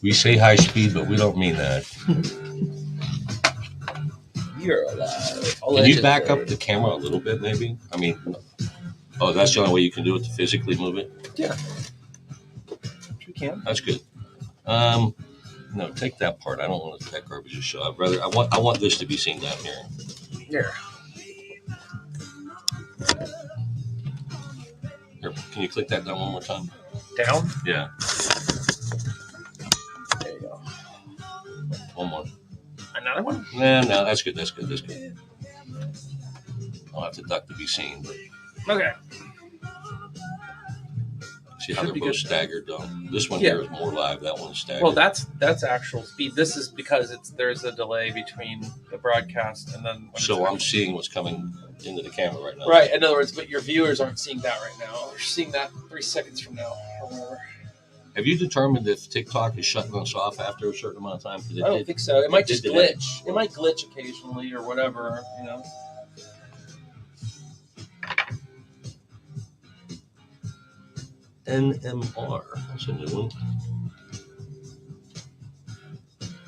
We say high speed, but we don't mean that. You're alive. Can you back up the camera a little bit, maybe? I mean, oh, that's the only way you can do it to physically move it? Yeah. We can. That's good. No, take that part. I don't want that garbage to show. I want this to be seen down here. Here. Here, can you click that down one more time? Down? Yeah. There you go. One more. Another one? No, that's good. That's good. That's good. I'll have to duck to be seen. But okay. See how they're both staggered, though. This one here is more live. That one's staggered. Well, that's actual speed. This is because there's a delay between the broadcast and then. So I'm seeing what's coming into the camera right now. Right. In other words, but your viewers aren't seeing that right now. They're seeing that 3 seconds from now or whatever. Have you determined if TikTok is shutting us off after a certain amount of time? I don't think so. It might just glitch. It might glitch occasionally or whatever, you know. NMR. That's a new one.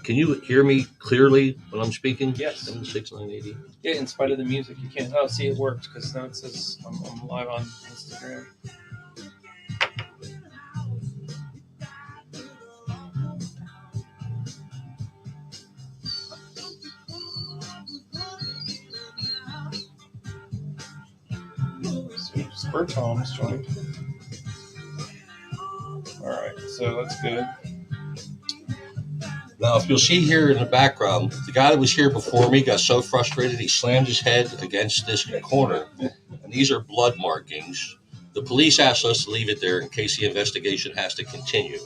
Can you hear me clearly when I'm speaking? Yes. 76980. Yeah, in spite of the music, you can't. Oh, see, it worked because now it says I'm live on Instagram. Spur Tom's joined. All right, so that's good. Now, if you'll see here in the background, the guy that was here before me got so frustrated he slammed his head against this corner, and these are blood markings. The police asked us to leave it there in case the investigation has to continue.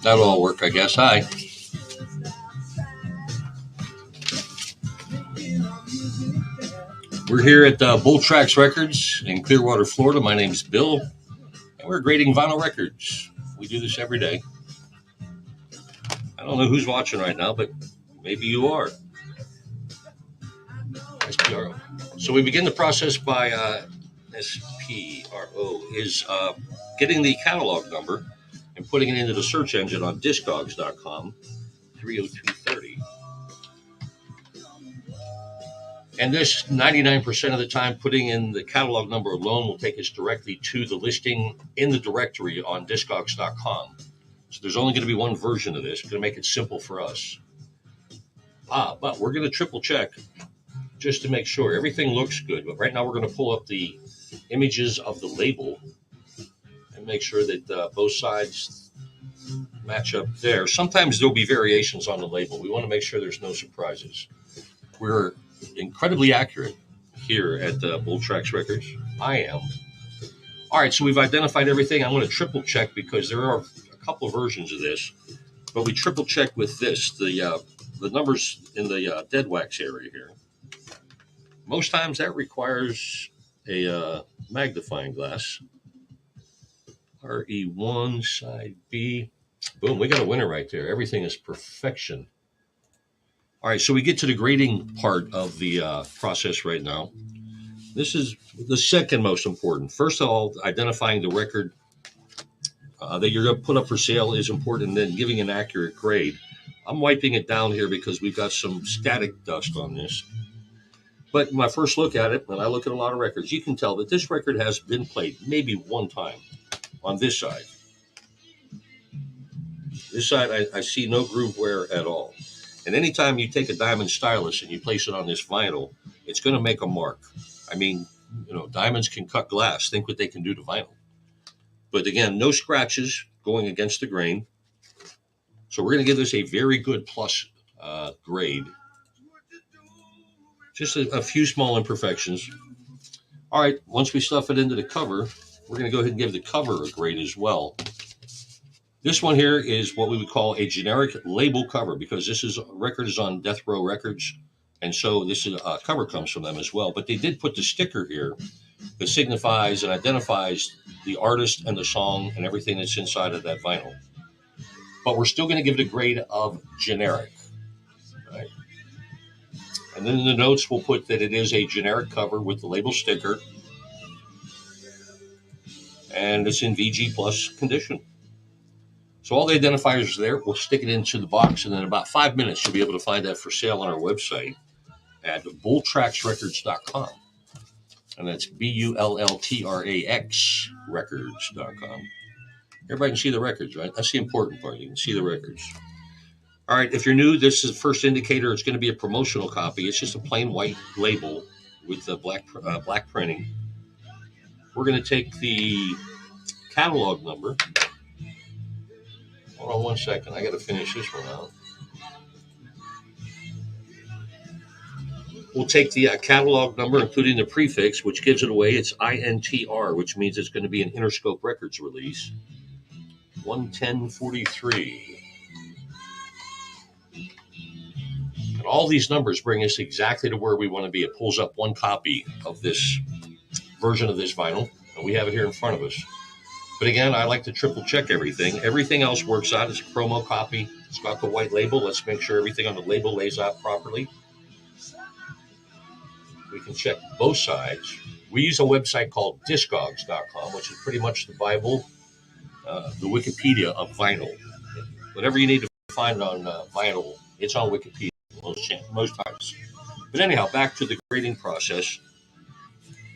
That'll all work, I guess. Hi. We're here at Bull Tracks Records in Clearwater, Florida. My name is Bill, and we're grading vinyl records. We do this every day. I don't know who's watching right now, but maybe you are. SPRO. So we begin the process by SPRO is getting the catalog number and putting it into the search engine on discogs.com, 30230. And this 99% of the time, putting in the catalog number alone will take us directly to the listing in the directory on discogs.com. So there's only going to be one version of this. Going to make it simple for us. But we're going to triple check just to make sure everything looks good. But right now we're going to pull up the images of the label and make sure that both sides match up there. Sometimes there'll be variations on the label. We want to make sure there's no surprises. We're incredibly accurate here at Bull Tracks Records. I am. All right, so we've identified everything. I'm going to triple check because there are a couple of versions of this, but we triple check with this, the numbers in the dead wax area here. Most times that requires a magnifying glass. RE1, side B. Boom, we got a winner right there. Everything is perfection. All right, so we get to the grading part of the process right now. This is the second most important. First of all, identifying the record that you're going to put up for sale is important, and then giving an accurate grade. I'm wiping it down here because we've got some static dust on this. But my first look at it, and I look at a lot of records, you can tell that this record has been played maybe one time on this side. This side, I see no groove wear at all. And anytime you take a diamond stylus and you place it on this vinyl, it's going to make a mark. I mean, diamonds can cut glass. Think what they can do to vinyl. But again, no scratches going against the grain. So we're going to give this a very good plus grade. Just a few small imperfections. All right, once we stuff it into the cover, we're going to go ahead and give the cover a grade as well. This one here is what we would call a generic label cover, because this record is on Death Row Records, and so this cover comes from them as well. But they did put the sticker here that signifies and identifies the artist and the song and everything that's inside of that vinyl. But we're still going to give it a grade of generic. Right? And then in the notes, we'll put that it is a generic cover with the label sticker, and it's in VG Plus condition. So all the identifiers are there. We'll stick it into the box, and in about 5 minutes, you'll be able to find that for sale on our website at bulltraxrecords.com. And that's BULLTRAX records.com. Everybody can see the records, right? That's the important part. You can see the records. All right, if you're new, this is the first indicator. It's going to be a promotional copy. It's just a plain white label with the black printing. We're going to take the catalog number. Hold on one second. I got to finish this one out. We'll take the catalog number, including the prefix, which gives it away. It's INTR, which means it's going to be an Interscope Records release. 11043. And all these numbers bring us exactly to where we want to be. It pulls up one copy of this version of this vinyl, and we have it here in front of us. But again, I like to triple check everything. Everything else works out. It's a promo copy. It's got the white label. Let's make sure everything on the label lays out properly. We can check both sides. We use a website called discogs.com, which is pretty much the Bible, the Wikipedia of vinyl. Whatever you need to find on vinyl, it's on Wikipedia most times. But anyhow, back to the grading process.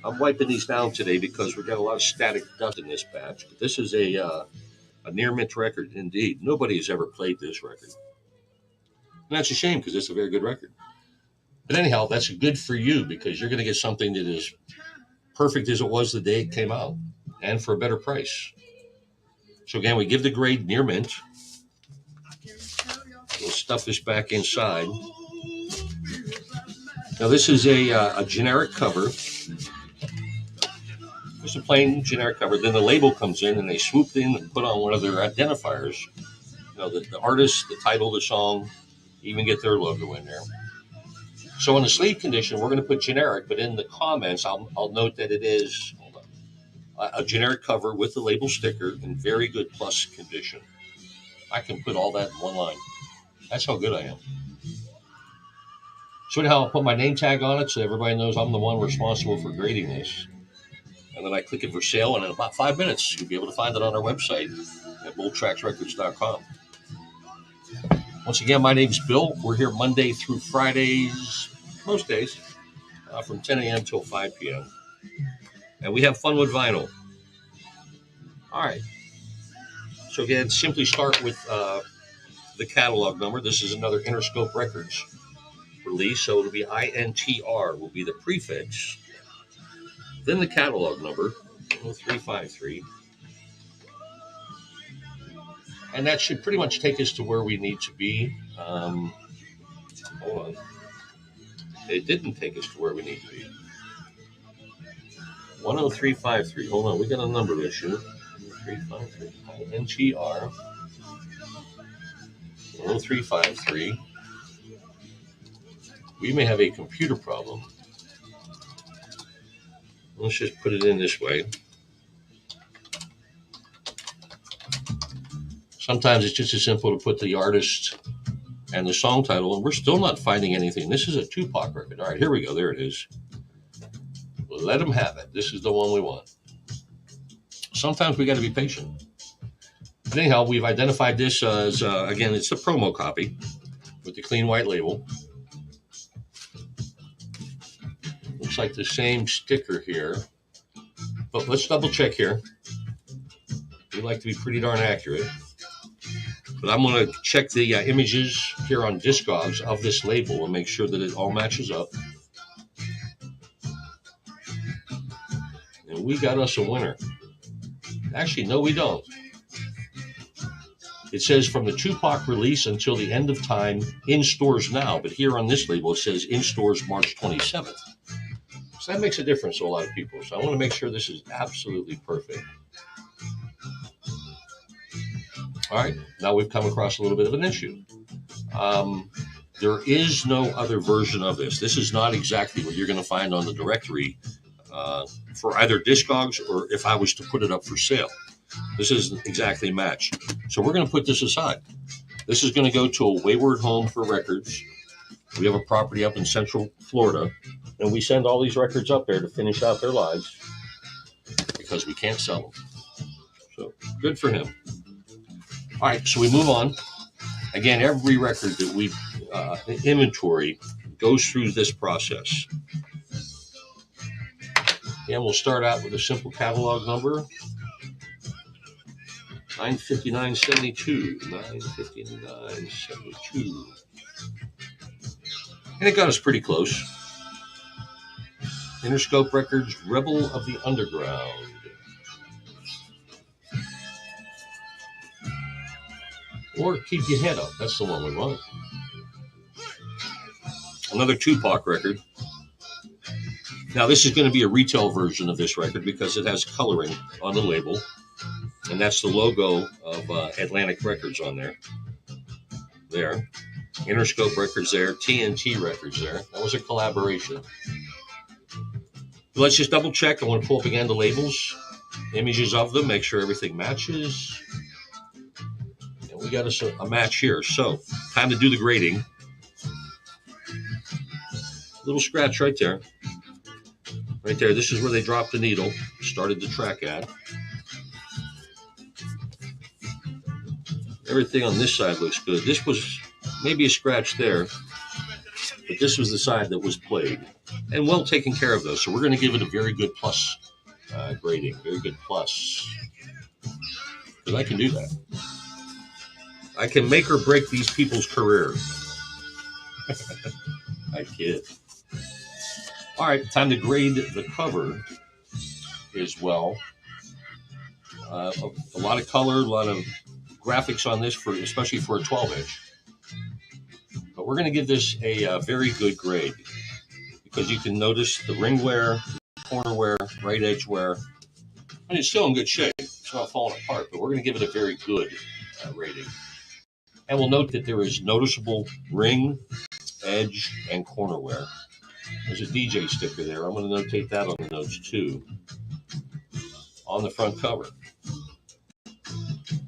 I'm wiping these down today because we've got a lot of static dust in this batch. But this is a near mint record indeed. Nobody has ever played this record. And that's a shame because it's a very good record. But anyhow, that's good for you because you're going to get something that is perfect as it was the day it came out and for a better price. So again, we give the grade near mint. We'll stuff this back inside. Now this is a generic cover. Just a plain generic cover. Then the label comes in and they swooped in and put on one of their identifiers. The artist, the title of the song, even get their logo in there. So on the sleeve condition, we're going to put generic, but in the comments, I'll note that it is a generic cover with the label sticker in very good plus condition. I can put all that in one line. That's how good I am. So anyhow, I'll put my name tag on it so everybody knows I'm the one responsible for grading this. And then I click it for sale, and in about 5 minutes, you'll be able to find it on our website at bulltraxrecords.com. Once again, my name's Bill. We're here Monday through Fridays, most days, from 10 a.m. till 5 p.m. And we have fun with vinyl. All right. So again, simply start with the catalog number. This is another Interscope Records release, so it'll be INTR will be the prefix. Then the catalog number, 0353. And that should pretty much take us to where we need to be. Hold on. It didn't take us to where we need to be. 10353. Hold on, we got a number issue. 353. INTR. 10353. We may have a computer problem. Let's just put it in this way. Sometimes it's just as simple to put the artist and the song title, and we're still not finding anything. This is a Tupac record. All right, here we go. There it is. Let them have it. This is the one we want. Sometimes we got to be patient. But anyhow, we've identified this as, again, it's the promo copy with the clean white label. Looks like the same sticker here. But let's double check here. We like to be pretty darn accurate. But I'm going to check the images here on Discogs of this label and make sure that it all matches up. And we got us a winner. Actually, no, we don't. It says from the Tupac release until the end of time, in stores now. But here on this label, it says in stores March 27th. So that makes a difference to a lot of people. So I want to make sure this is absolutely perfect. All right, now we've come across a little bit of an issue. There is no other version of this. This is not exactly what you're going to find on the directory for either Discogs or if I was to put it up for sale. This isn't exactly matched. So we're going to put this aside. This is going to go to a wayward home for records. We have a property up in Central Florida, and we send all these records up there to finish out their lives because we can't sell them. So good for him. All right, so we move on. Again, every record that we inventory goes through this process. And we'll start out with a simple catalog number, 959.72, 959.72. And it got us pretty close. Interscope Records, Rebel of the Underground. Or Keep Your Head Up. That's the one we want. Another Tupac record. Now, this is going to be a retail version of this record because it has coloring on the label. And that's the logo of Atlantic Records on there. There. Interscope Records there. TNT Records there. That was a collaboration. But let's just double check. I want to pull up again the labels. Images of them. Make sure everything matches. We got us a match here. So, time to do the grading. Little scratch right there. Right there. This is where they dropped the needle. Started the track at. Everything on this side looks good. This was maybe a scratch there. But this was the side that was played. And well taken care of, though. So, we're going to give it a very good plus grading. Very good plus. Because I can do that. I can make or break these people's careers. I kid. All right, time to grade the cover as well. A lot of color, a lot of graphics on this, especially for a 12-inch. But we're going to give this a very good grade because you can notice the ring wear, corner wear, right edge wear. And it's still in good shape. It's not falling apart, but we're going to give it a very good rating. And we'll note that there is noticeable ring, edge, and corner wear. There's a DJ sticker there. I'm going to notate that on the notes too. On the front cover.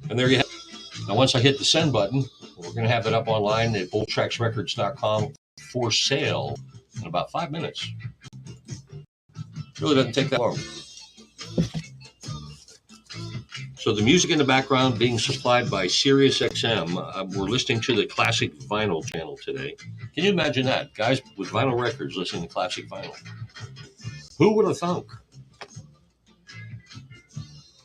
And there you have it. Now once I hit the send button, we're going to have it up online at bulltracksrecords.com for sale in about 5 minutes. It really doesn't take that long. So the music in the background being supplied by SiriusXM. We're listening to the Classic Vinyl channel today. Can you imagine that? Guys with vinyl records listening to classic vinyl. Who would have thunk?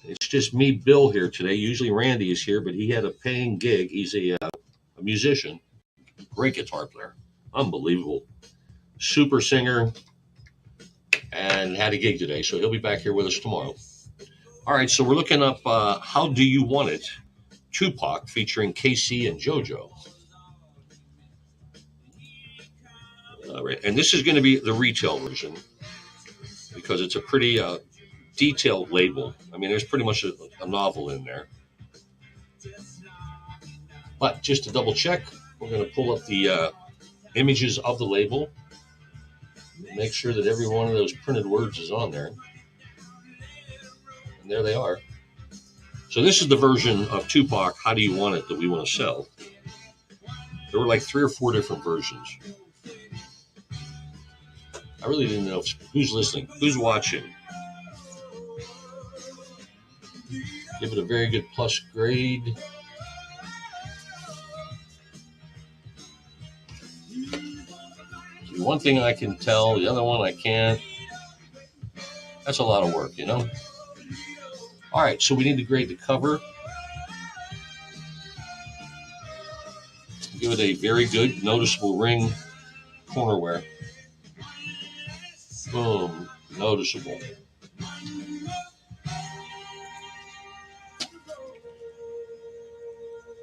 It's just me, Bill, here today. Usually Randy is here, but he had a paying gig. He's a musician, great guitar player, unbelievable, super singer, and had a gig today. So he'll be back here with us tomorrow. All right, so we're looking up How Do You Want It, Tupac featuring KC and JoJo. All right, and this is going to be the retail version because it's a pretty detailed label. I mean, there's pretty much a novel in there. But just to double check, we're going to pull up the images of the label. Make sure that every one of those printed words is on there. And there they are. So this is the version of Tupac, How Do You Want It, that we want to sell. There were like 3 or 4 different versions. I really didn't know who's listening, who's watching. Give it a very good plus grade. One thing I can tell, the other one I can't. That's a lot of work, you know? All right, so we need to grade the cover. Give it a very good, noticeable ring corner wear. Boom, noticeable.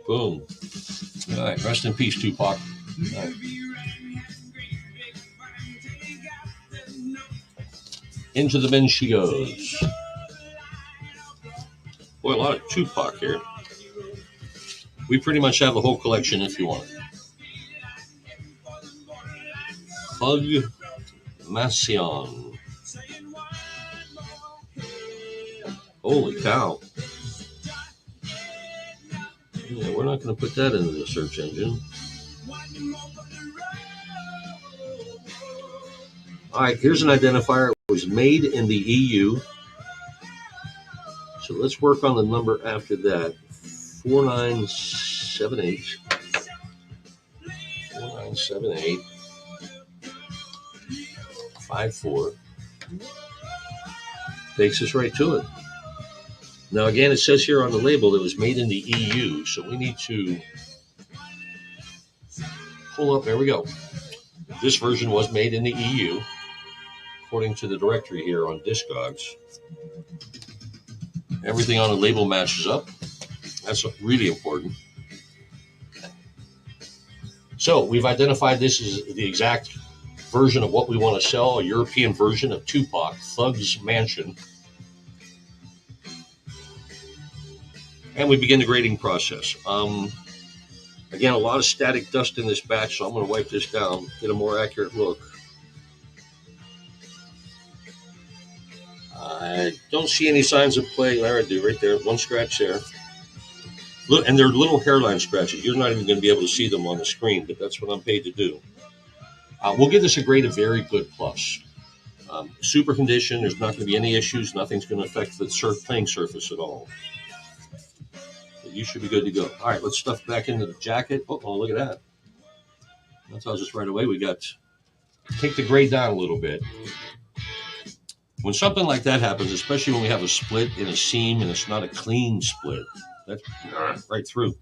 Boom. All right, rest in peace, Tupac. All right. Into the bin she goes. Boy, a lot of Tupac here. We pretty much have the whole collection if you want it. Thug Masion. Holy cow. Yeah, we're not going to put that into the search engine. All right, here's an identifier. It was made in the EU. So let's work on the number after that. 4978. 4978. 54. Takes us right to it. Now, again, it says here on the label that it was made in the EU, so we need to pull up. There we go. This version was made in the EU, according to the directory here on Discogs. Everything on the label matches up. That's really important. So we've identified this as the exact version of what we want to sell, a European version of Tupac, Thug's Mansion. And we begin the grading process. Again, a lot of static dust in this batch, so I'm going to wipe this down, get a more accurate look. I don't see any signs of play. There I do, right there, one scratch there. Look, and they're little hairline scratches. You're not even going to be able to see them on the screen, but that's what I'm paid to do. We'll give this a grade of very good plus. Super condition, there's not going to be any issues. Nothing's going to affect the playing surface at all. You should be good to go. All right, let's stuff back into the jacket. Oh, look at that. That tells us right away we got take the grade down a little bit. When something like that happens, especially when we have a split in a seam and it's not a clean split, that's right through.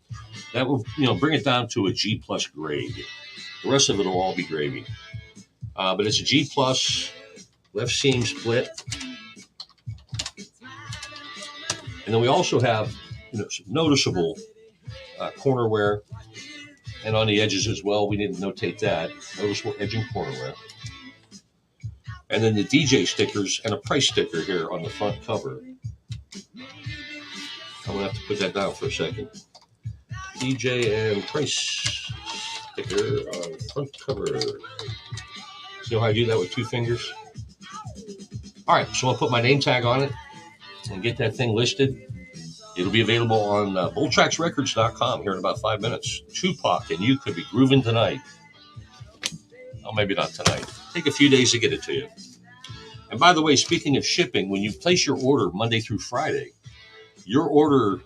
That will, bring it down to a G plus grade. The rest of it will all be gravy. But it's a G plus, left seam split. And then we also have some noticeable corner wear, and on the edges as well. We didn't notate that. Noticeable edging corner wear. And then the DJ stickers and a price sticker here on the front cover. I'm going to have to put that down for a second. DJ and price sticker on the front cover. See how I do that with 2 fingers? All right, so I'll put my name tag on it and get that thing listed. It'll be available on BullTracksRecords.com here in about 5 minutes. Tupac and You Could Be Grooving Tonight. Oh, maybe not tonight. Take a few days to get it to you. And by the way, speaking of shipping, when you place your order Monday through Friday, your order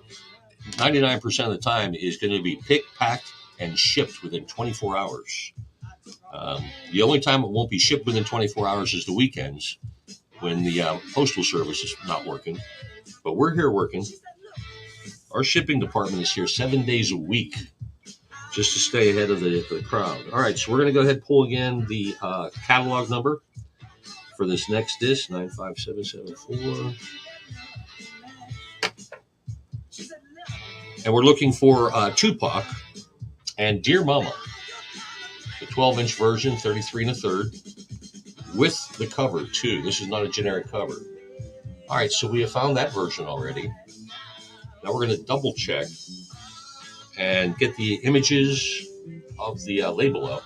99% of the time is going to be picked, packed, and shipped within 24 hours. The only time it won't be shipped within 24 hours is the weekends when the postal service is not working. But we're here working. Our shipping department is here 7 days a week just to stay ahead of the crowd. All right, so we're going to go ahead and pull again the catalog number for this next disc, 95774. And we're looking for Tupac and Dear Mama, the 12-inch version, 33 1/3, with the cover too. This is not a generic cover. All right, so we have found that version already. Now we're going to double check and get the images of the label up.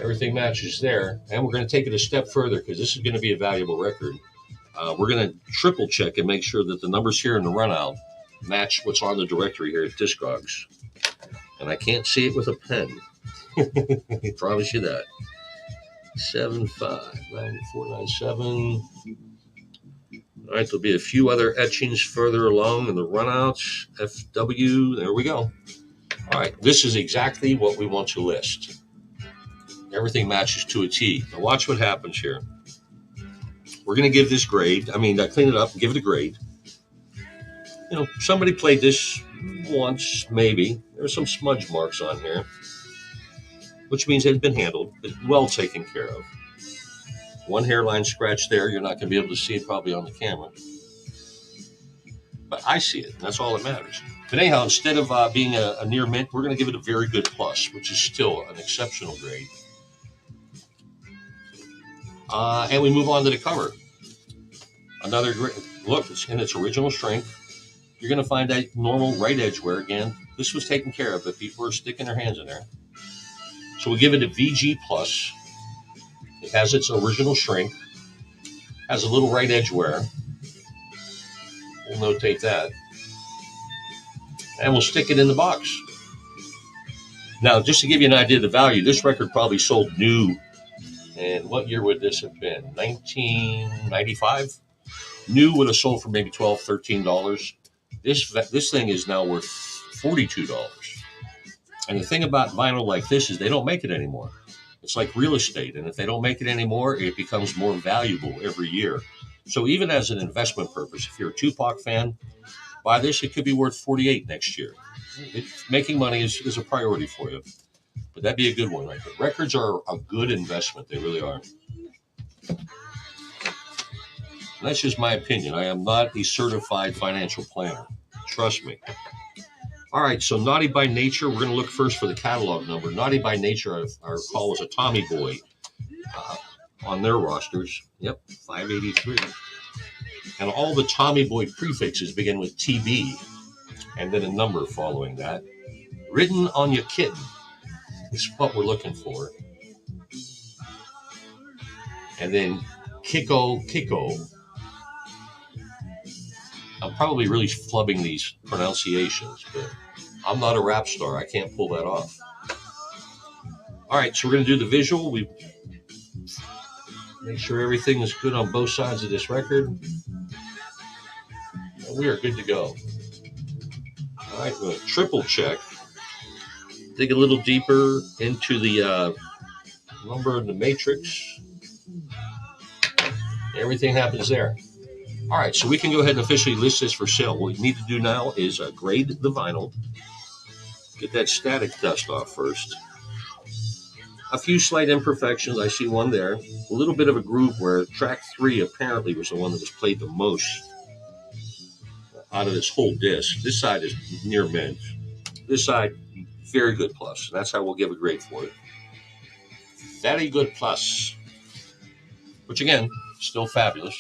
Everything matches there. And we're going to take it a step further because this is going to be a valuable record. We're going to triple check and make sure that the numbers here in the run out match what's on the directory here at Discogs. And I can't see it with a pen. I promise you that. 759497. All right, there'll be a few other etchings further along in the runouts. FW, there we go. All right, this is exactly what we want to list. Everything matches to a T. Now watch what happens here. We're going to give this grade. I clean it up and give it a grade. Somebody played this once, maybe. There's some smudge marks on here, which means it's been handled, but well taken care of. One hairline scratch there. You're not going to be able to see it probably on the camera. But I see it, and that's all that matters. But anyhow, instead of being a near mint, we're going to give it a very good plus, which is still an exceptional grade. And we move on to the cover. Another great look, it's in its original strength. You're going to find that normal right edge wear again. This was taken care of, but people are sticking their hands in there. So we'll give it a VG plus. It has its original shrink. Has a little right edge wear. We'll notate that. And we'll stick it in the box. Now, just to give you an idea of the value, this record probably sold new. And what year would this have been? 1995? New would have sold for maybe $12, $13. This thing is now worth $42. And the thing about vinyl like this is they don't make it anymore. It's like real estate. And if they don't make it anymore, it becomes more valuable every year. So even as an investment purpose, if you're a Tupac fan, buy this, it could be worth $48 next year. Making money is a priority for you. But that'd be a good one right there. Records are a good investment. They really are. And that's just my opinion. I am not a certified financial planner. Trust me. All right, so Naughty by Nature, we're going to look first for the catalog number. Naughty by Nature, I recall, was a Tommy Boy on their rosters. Yep, 583. And all the Tommy Boy prefixes begin with TB and then a number following that. Written on your kitten is what we're looking for. And then Kiko. I'm probably really flubbing these pronunciations, but I'm not a rap star. I can't pull that off. All right, so we're going to do the visual. We make sure everything is good on both sides of this record. And we are good to go. All right, we're going to triple check. Dig a little deeper into the number in the matrix. Everything happens there. All right, so we can go ahead and officially list this for sale. What we need to do now is grade the vinyl. Get that static dust off first. A few slight imperfections. I see one there. A little bit of a groove where track 3 apparently was the one that was played the most out of this whole disc. This side is near mint. This side, very good plus. That's how we'll give a grade for it. Very good plus. Which again, still fabulous.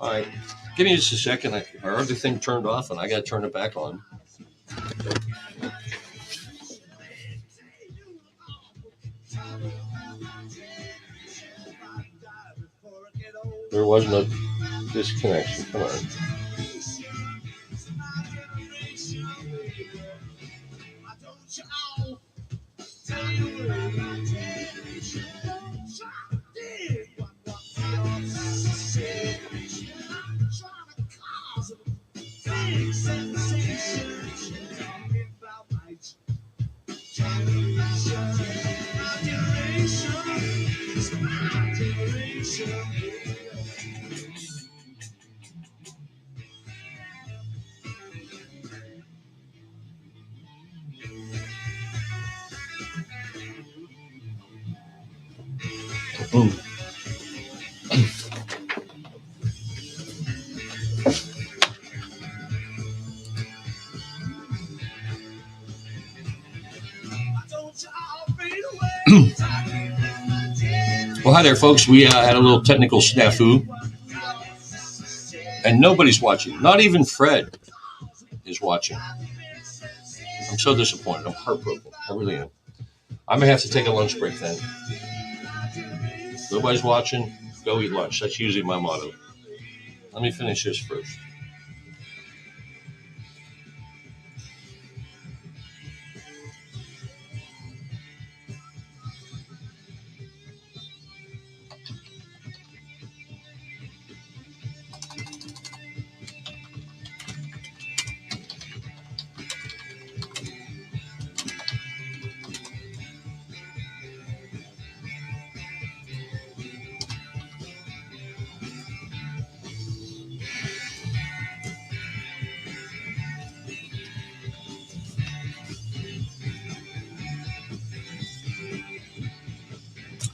All right, give me just a second. Our other thing turned off, and I got to turn it back on. There was no disconnection. Come on. Well, hi there, folks. We had a little technical snafu, and nobody's watching. Not even Fred is watching. I'm so disappointed. I'm heartbroken. I really am. I may have to take a lunch break then. Nobody's watching. Go eat lunch. That's usually my motto. Let me finish this first.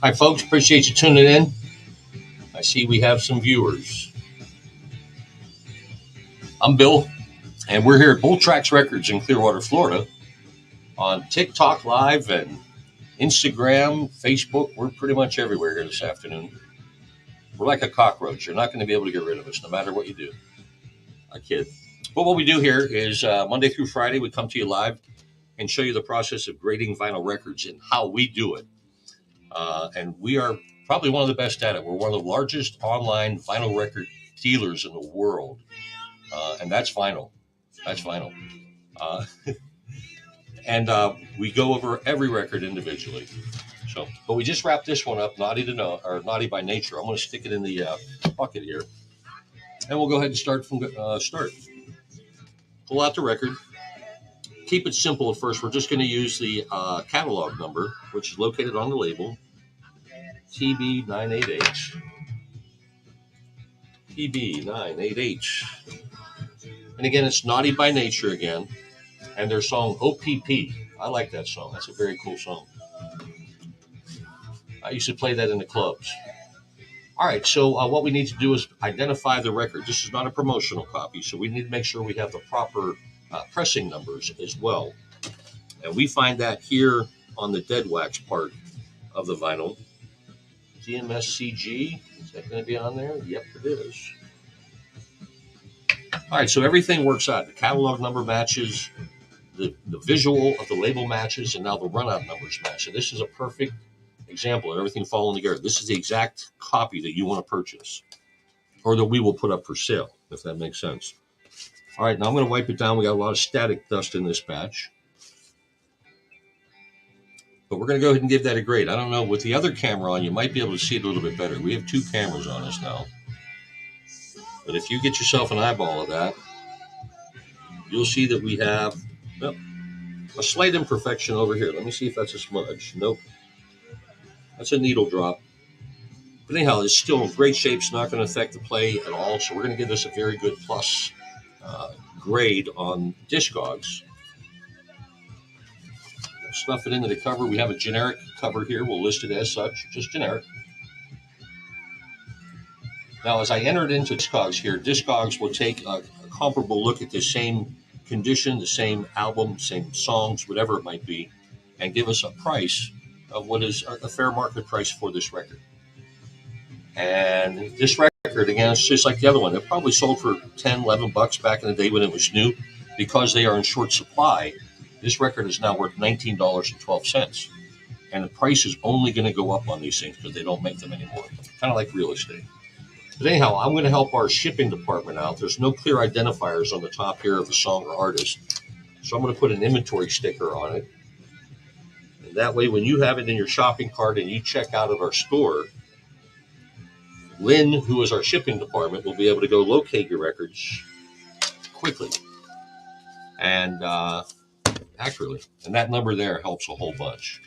Hi, folks. Appreciate you tuning in. I see we have some viewers. I'm Bill, and we're here at Bull Tracks Records in Clearwater, Florida, on TikTok Live and Instagram, Facebook. We're pretty much everywhere here this afternoon. We're like a cockroach. You're not going to be able to get rid of us, no matter what you do. I kid. But what we do here is Monday through Friday, we come to you live and show you the process of grading vinyl records and how we do it. And we are probably one of the best at it. We're one of the largest online vinyl record dealers in the world. And that's vinyl. That's vinyl. And we go over every record individually. So, but we just wrapped this one up, Naughty to Know, or Naughty by Nature. I'm going to stick it in the bucket here. And we'll go ahead and start from start. Pull out the record. Keep it simple at first. We're just going to use the catalog number, which is located on the label, TB988. TB988. And again, it's Naughty by Nature again. And their song OPP. I like that song. That's a very cool song. I used to play that in the clubs. All right, so what we need to do is identify the record. This is not a promotional copy, so we need to make sure we have the proper pressing numbers as well. And we find that here on the dead wax part of the vinyl. GMSCG, is that going to be on there? Yep, it is. All right, so everything works out. The catalog number matches, the visual of the label matches, and now the run-out numbers match. And this is a perfect example of everything falling together. This is the exact copy that you want to purchase, or that we will put up for sale, if that makes sense. All right, now I'm going to wipe it down. We got a lot of static dust in this batch. But we're going to go ahead and give that a grade. I don't know, with the other camera on, you might be able to see it a little bit better. We have two cameras on us now. But if you get yourself an eyeball of that, you'll see that we have a slight imperfection over here. Let me see if that's a smudge. Nope. That's a needle drop. But anyhow, it's still in great shape. It's not going to affect the play at all. So we're going to give this a very good plus grade on Discogs. Stuff it into the cover. We have a generic cover here. We'll list it as such, just generic. Now, as I entered into Discogs here, Discogs will take a comparable look at the same condition, the same album, same songs, whatever it might be, and give us a price of what is a fair market price for this record. And this record, again, it's just like the other one. It probably sold for $10, $11 back in the day when it was new. Because they are in short supply, this record is now worth $19.12. And the price is only going to go up on these things because they don't make them anymore. Kind of like real estate. But anyhow, I'm going to help our shipping department out. There's no clear identifiers on the top here of the song or artist. So I'm going to put an inventory sticker on it. And that way, when you have it in your shopping cart and you check out of our store, Lynn, who is our shipping department, will be able to go locate your records quickly and accurately. And that number there helps a whole bunch.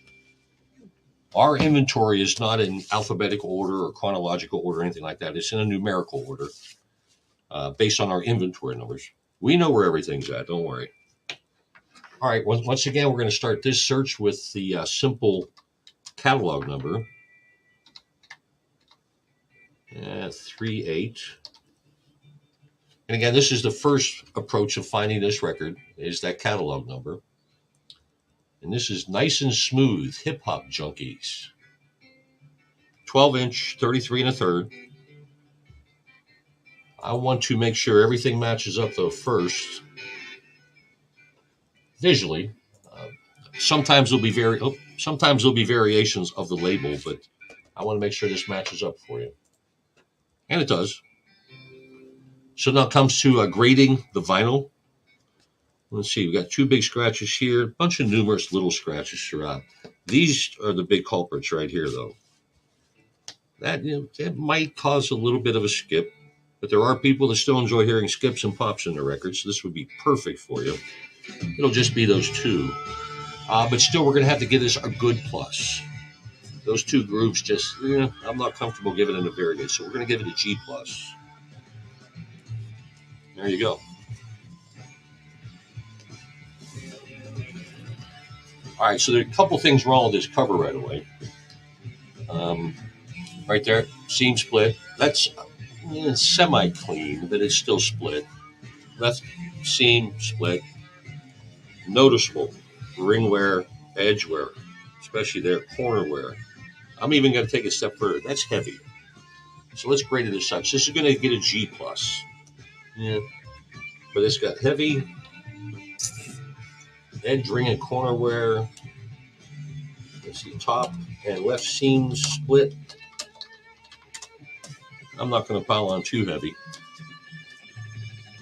Our inventory is not in alphabetical order or chronological order or anything like that. It's in a numerical order based on our inventory numbers. We know where everything's at. Don't worry. All right. Once again, we're going to start this search with the simple catalog number. 38. And again, this is the first approach of finding this record, is that catalog number. And this is Nice and Smooth, Hip Hop Junkies. 12-inch, 33 and a third. I want to make sure everything matches up, though, first. Visually. Sometimes there'll be variations of the label, but I want to make sure this matches up for you. And it does. So now it comes to grading the vinyl. Let's see, we've got two big scratches here, a bunch of numerous little scratches throughout. These are the big culprits right here, though. That, it might cause a little bit of a skip, but there are people that still enjoy hearing skips and pops in their records, so this would be perfect for you. It'll just be those two. But still, we're going to have to give this a good plus. Those two groups just, I'm not comfortable giving it a very good, so we're going to give it a G plus. There you go. All right, so there are a couple things wrong with this cover right away. Right there, seam split. That's semi-clean, but it's still split. Left seam split. Noticeable ring wear, edge wear, especially there, corner wear. I'm even going to take a step further. That's heavy. So let's grade it as such. This is going to get a G plus. Yeah, but it's got heavy edge, ring, and corner wear. Let's see, top and left seams split. I'm not going to pile on too heavy,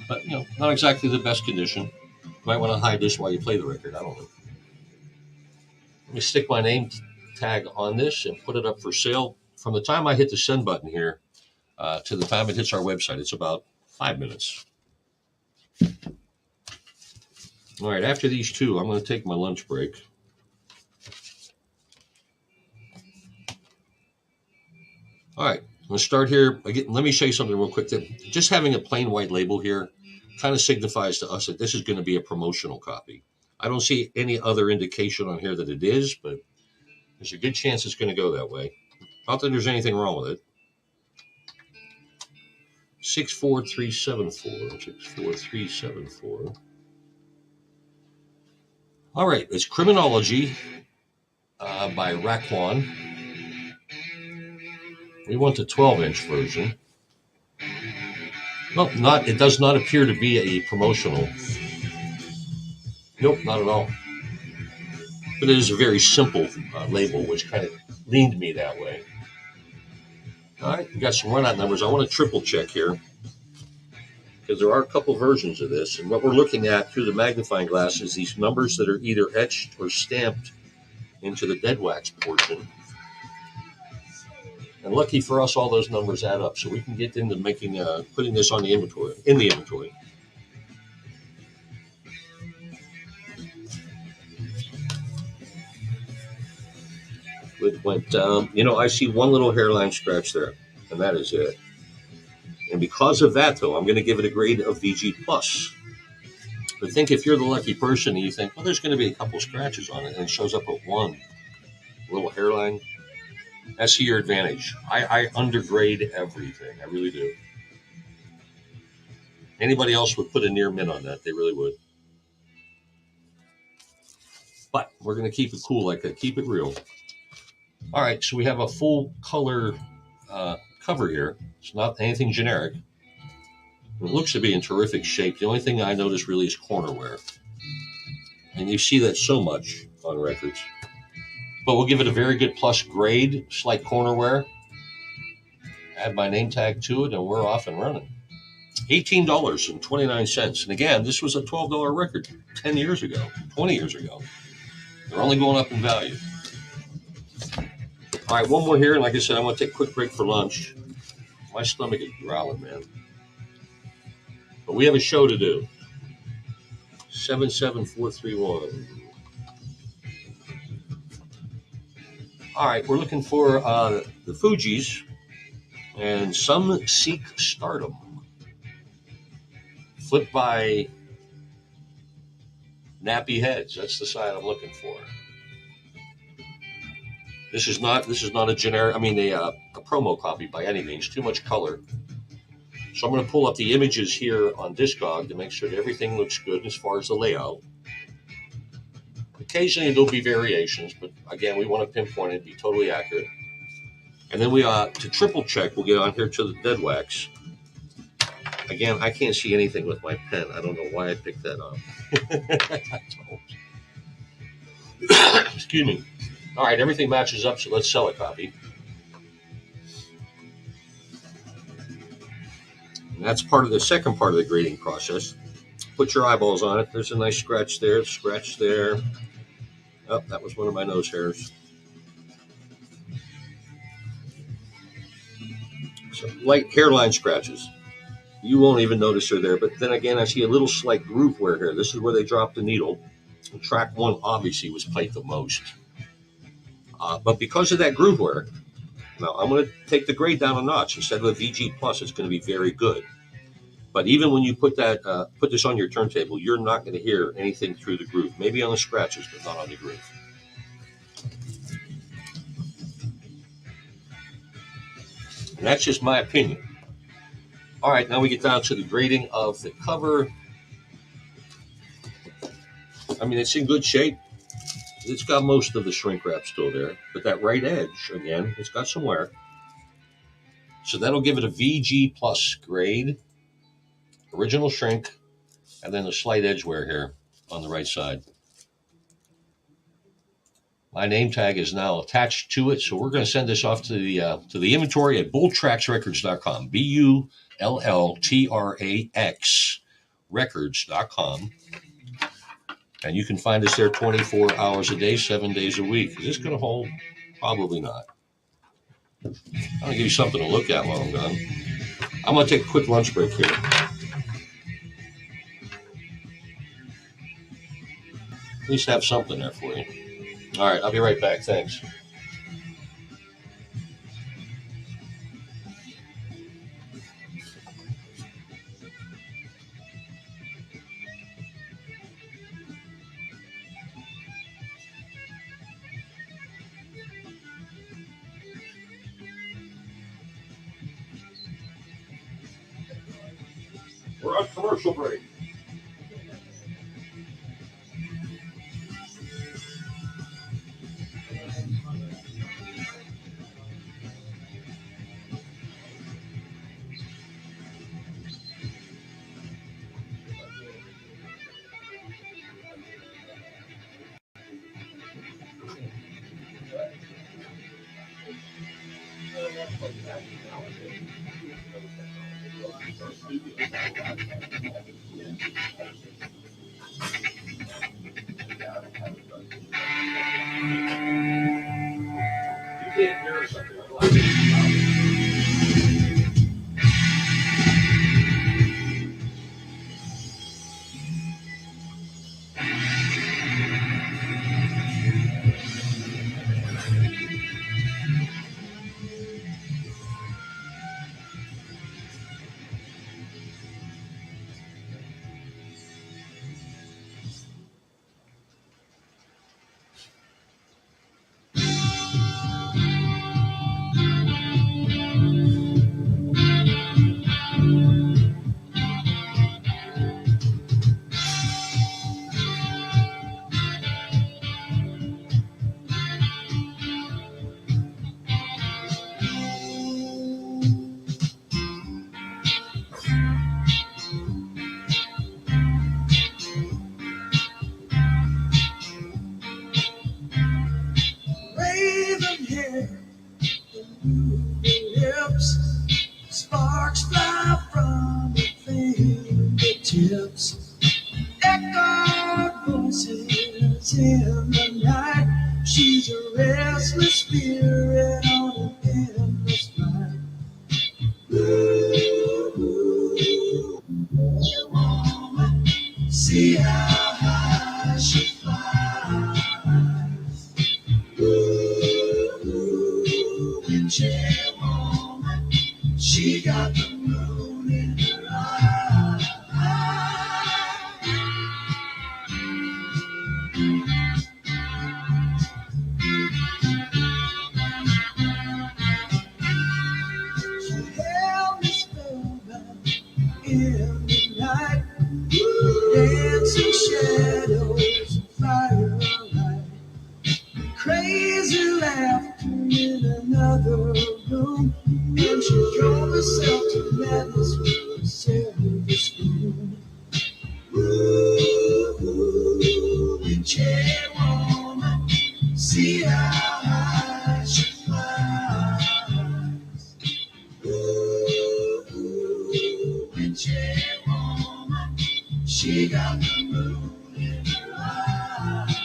but not exactly the best condition. You might want to hide this while you play the record. I don't know. Let me stick my name tag on this and put it up for sale. From the time I hit the send button here to the time it hits our website, it's about 5 minutes. All right, after these two, I'm going to take my lunch break. All right, let's start here. Again, let me show you something real quick. Just having a plain white label here kind of signifies to us that this is going to be a promotional copy. I don't see any other indication on here that it is, but there's a good chance it's going to go that way. Not that there's anything wrong with it. 64374. 64374. All right, it's Criminology by Raquan. We want the 12-inch version. Well, it does not appear to be a promotional. Nope, not at all. But it is a very simple label, which kind of leaned me that way. All right, we got some run-out numbers. I want to triple check here because there are a couple versions of this. And what we're looking at through the magnifying glass is these numbers that are either etched or stamped into the dead wax portion. And lucky for us, all those numbers add up, so we can get into putting this on the inventory. It went down. I see one little hairline scratch there, and that is it. And because of that, though, I'm going to give it a grade of VG plus. But think if you're the lucky person and you think, well, there's going to be a couple scratches on it, and it shows up with one little hairline, that's to your advantage. I undergrade everything. I really do. Anybody else would put a near min on that. They really would. But we're going to keep it cool like that. Keep it real. All right, so we have a full color cover here. It's not anything generic. It looks to be in terrific shape. The only thing I notice really is corner wear. And you see that so much on records. But we'll give it a very good plus grade, slight corner wear. Add my name tag to it, and we're off and running. $18.29. And again, this was a $12 record 10 years ago, 20 years ago. They're only going up in value. All right, one more here. And like I said, I'm going to take a quick break for lunch. My stomach is growling, man. But we have a show to do. 77431. All right, we're looking for the Fugees and Some Seek Stardom. Flipped by Nappy Heads. That's the side I'm looking for. This is not a generic. A promo copy by any means. Too much color. So I'm going to pull up the images here on Discog to make sure that everything looks good as far as the layout. Occasionally there'll be variations, but again, we want to pinpoint it and be totally accurate. And then to triple check, we'll get on here to the dead wax. Again, I can't see anything with my pen. I don't know why I picked that up. Excuse me. All right, everything matches up, so let's sell a copy. And that's part of the second part of the grading process. Put your eyeballs on it. There's a nice scratch there, scratch there. Oh, that was one of my nose hairs. So light hairline scratches. You won't even notice they're there. But then again, I see a little slight groove wear here. This is where they dropped the needle. And track one obviously was played the most. But because of that groove wear, now I'm going to take the grade down a notch. Instead of a VG plus, it's going to be very good. But even when you put this on your turntable, you're not going to hear anything through the groove. Maybe on the scratches, but not on the groove. And that's just my opinion. All right, now we get down to the grading of the cover. I mean, it's in good shape. It's got most of the shrink wrap still there, but that right edge, again, it's got some wear. So that'll give it a VG plus grade, original shrink, and then a slight edge wear here on the right side. My name tag is now attached to it, so we're going to send this off to the inventory at bulltraxrecords.com. BULLTRAX records.com. And you can find us there 24 hours a day, 7 days a week. Is this going to hold? Probably not. I'm going to give you something to look at while I'm gone. I'm going to take a quick lunch break here. At least have something there for you. All right, I'll be right back. Thanks. We're on commercial break. You can't hear something. Raven hair and lips, sparks fly from her fingertips. Echoed voices in the night. She's a restless spirit on an endless flight. Woman, see how high she flies. Witchy woman, she got the moon in her eye. She held me spellbound in the night, dancing shadows, firelight, crazy laughter in another room, and she drove herself to madness with a silver spoon. Ooh, witchy woman, see how high she flies. Ooh, woman. She got the moon in her eye.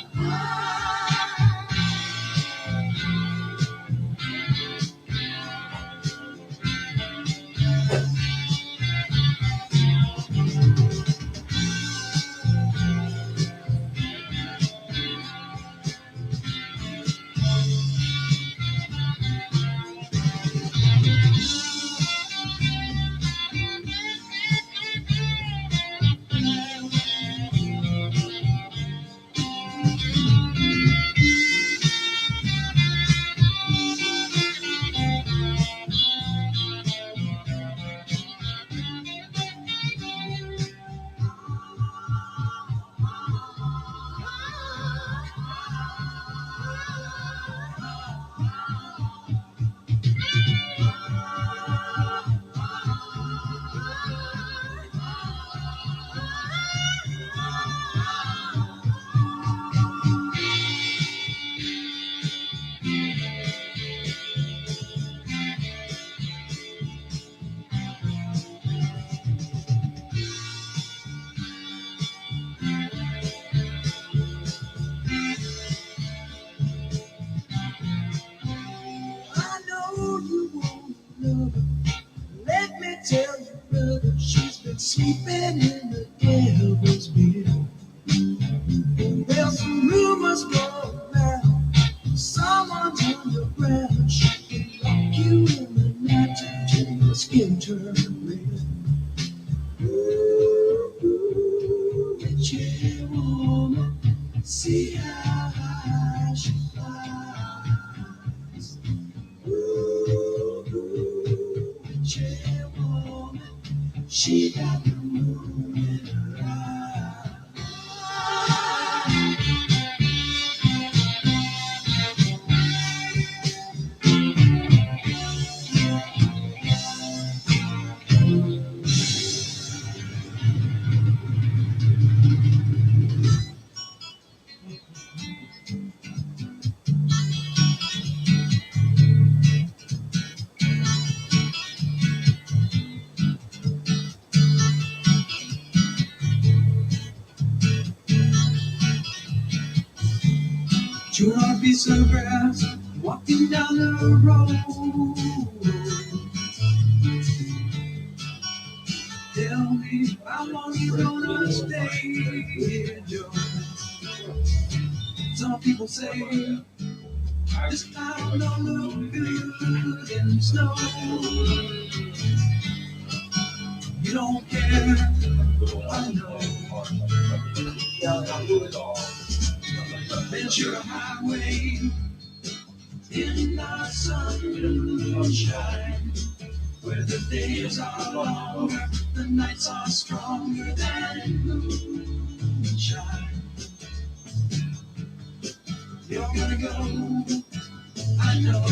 I know you want love her. Let me tell you, brother, she's been sleeping in the devil's bed. There's some rumors going around. Someone's underground. She can lock you in the night till your skin turns red. Ooh, witchy woman, see how high she flies. Ooh, witchy woman, she got the moon in her eye. You'll not be so grass walking down the road. Tell me how long you gonna stay here, Joe. Some people say this town don't look good in the snow. You don't care, I know. Venture highway in the sunshine, where the days are longer, the nights are stronger than moonshine. You're gonna go, I know.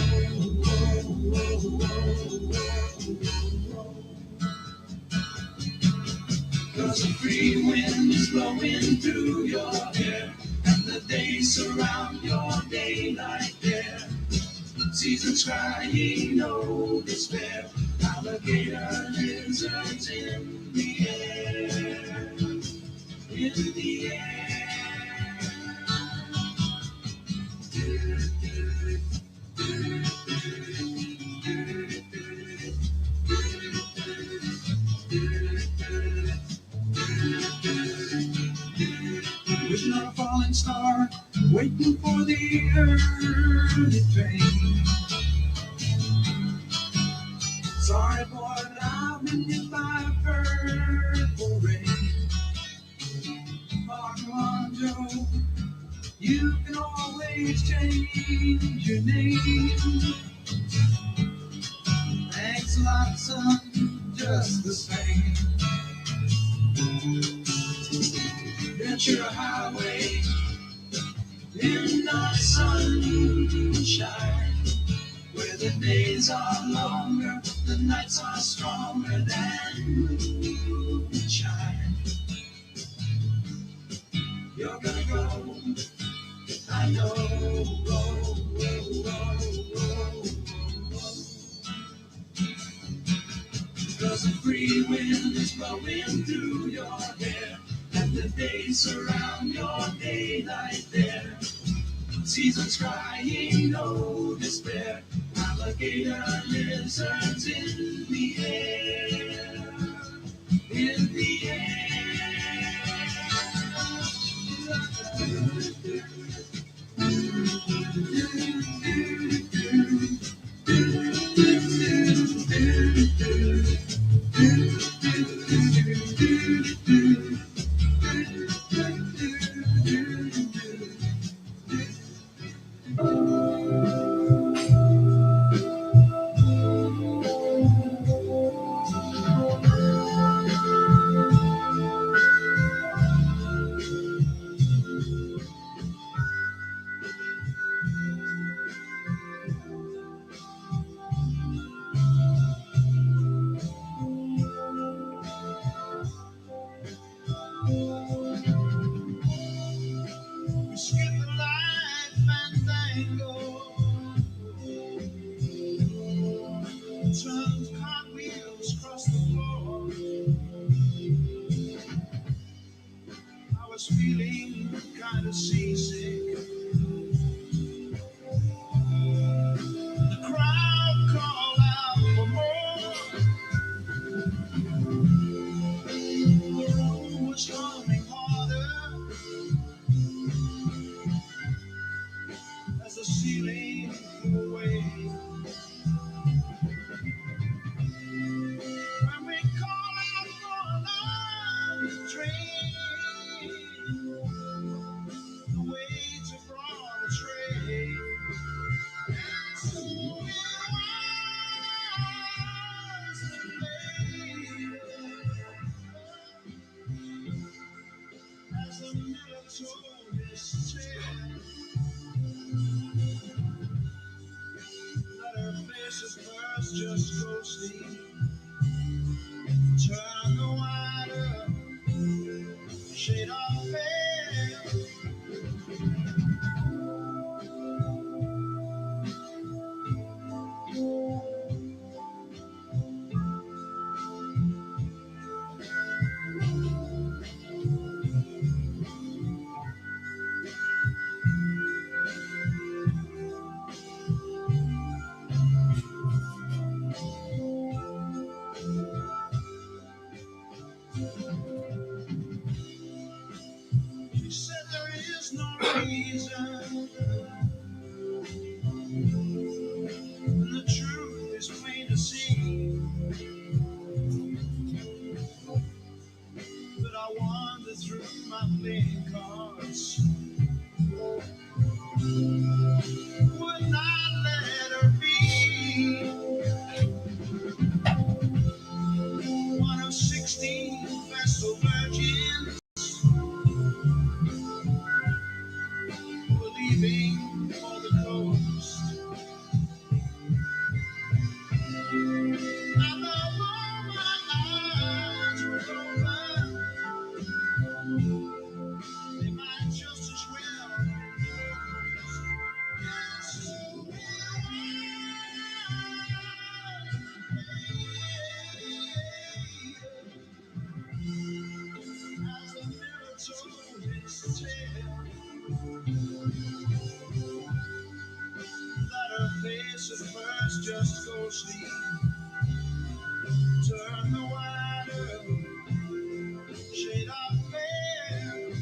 Cause the free wind is blowing through your hair, and the days surround your daylight there. Seasons crying, no despair. Alligator lizards in the air, in the air. Wishing on a falling star, waiting for the early train. Sorry, boy, but I've been hit by a purple rain. Oh, come on, Joe, you can always change your name. Thanks a lot, son, just the same. Venture highway in the sunshine, where the days are longer, the nights are stronger than moonshine. You're gonna go, I know. Cause the free wind is flowing through your hair, and the days surround your daylight there. Seasons crying, no despair. Alligator lizards in the air, in the we skip the light fandango, turns cartwheels across the floor. I was feeling kind of seasick. The crowd called out for more. The room was humming harder as the ceiling flew away. When we call out for another train, the waits have brought a tray. And so it as the miller told his tale, that her face at first just ghostly, turn the wider shade of pale. She said there is no reason, and the truth is plain to see. But I wander through my playing cards, would not let her be one of 16 vestal virgins who were leaving for the coast. And the moment my eyes were open, they might just as well have been closed. Yes, as the mirror told its tale, that her face at first just ghostly, turn the wider shade of pale.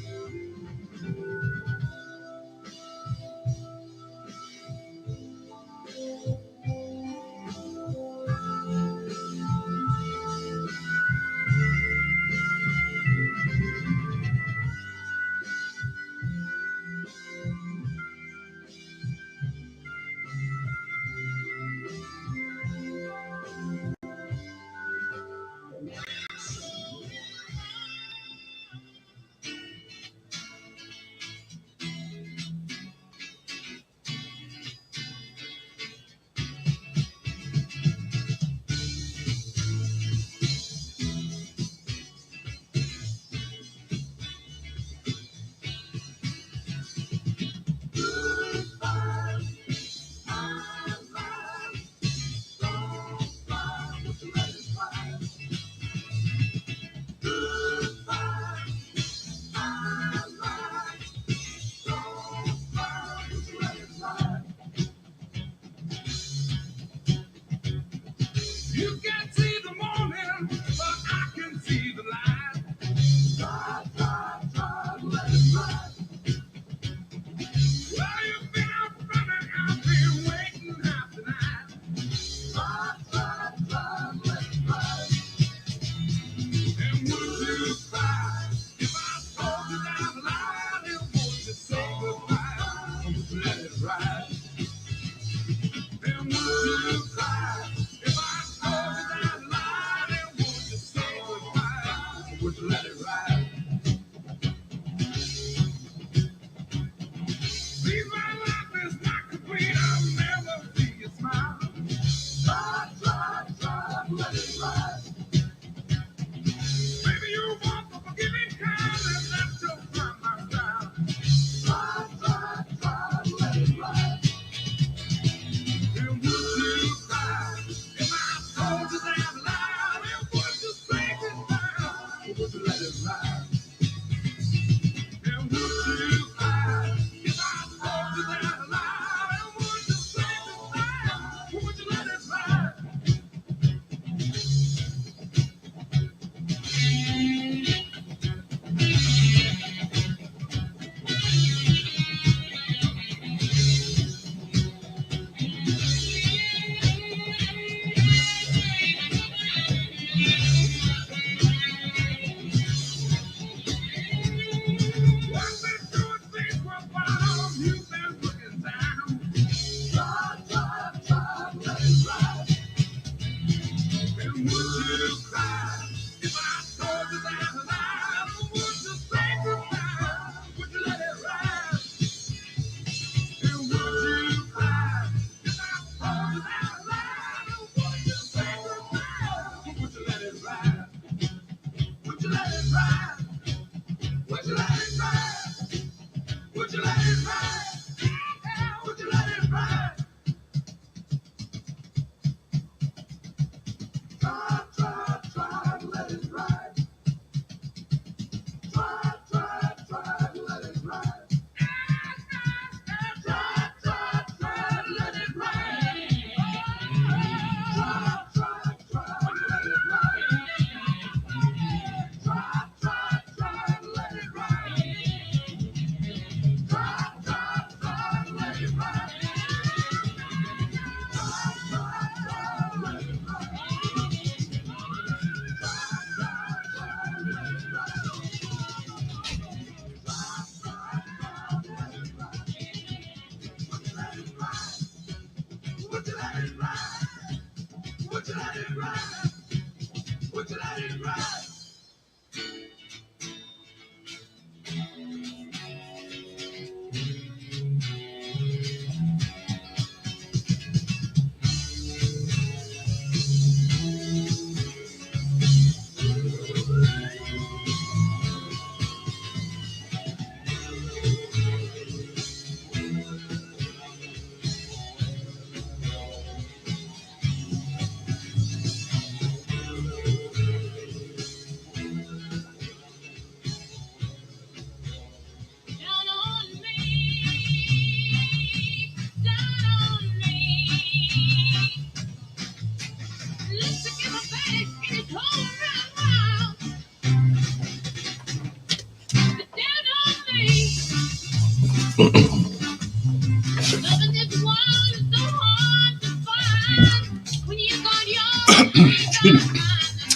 Excuse me.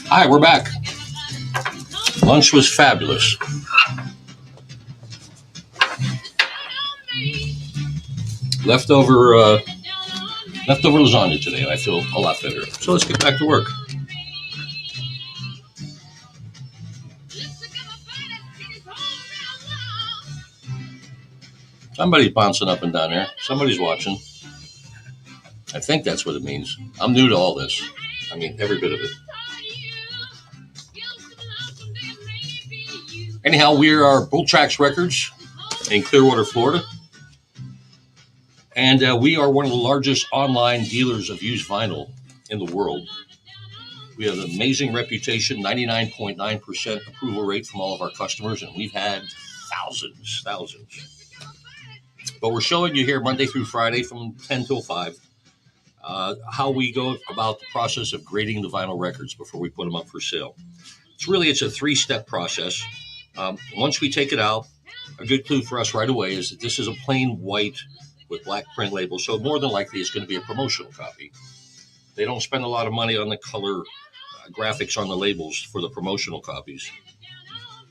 Hi, we're back. Lunch was fabulous. Leftover lasagna today, and I feel a lot better. So let's get back to work. Somebody's bouncing up and down there. Somebody's watching. I think that's what it means. I'm new to all this. I mean, every bit of it. Anyhow, we are Bull Tracks Records in Clearwater, Florida. And we are one of the largest online dealers of used vinyl in the world. We have an amazing reputation, 99.9% approval rate from all of our customers, and we've had thousands. But we're showing you here Monday through Friday from 10 till 5 how we go about the process of grading the vinyl records before we put them up for sale. It's a 3-step process. Once we take it out, a good clue for us right away is that this is a plain white with black print label, so more than likely it's going to be a promotional copy. They don't spend a lot of money on the color graphics on the labels for the promotional copies.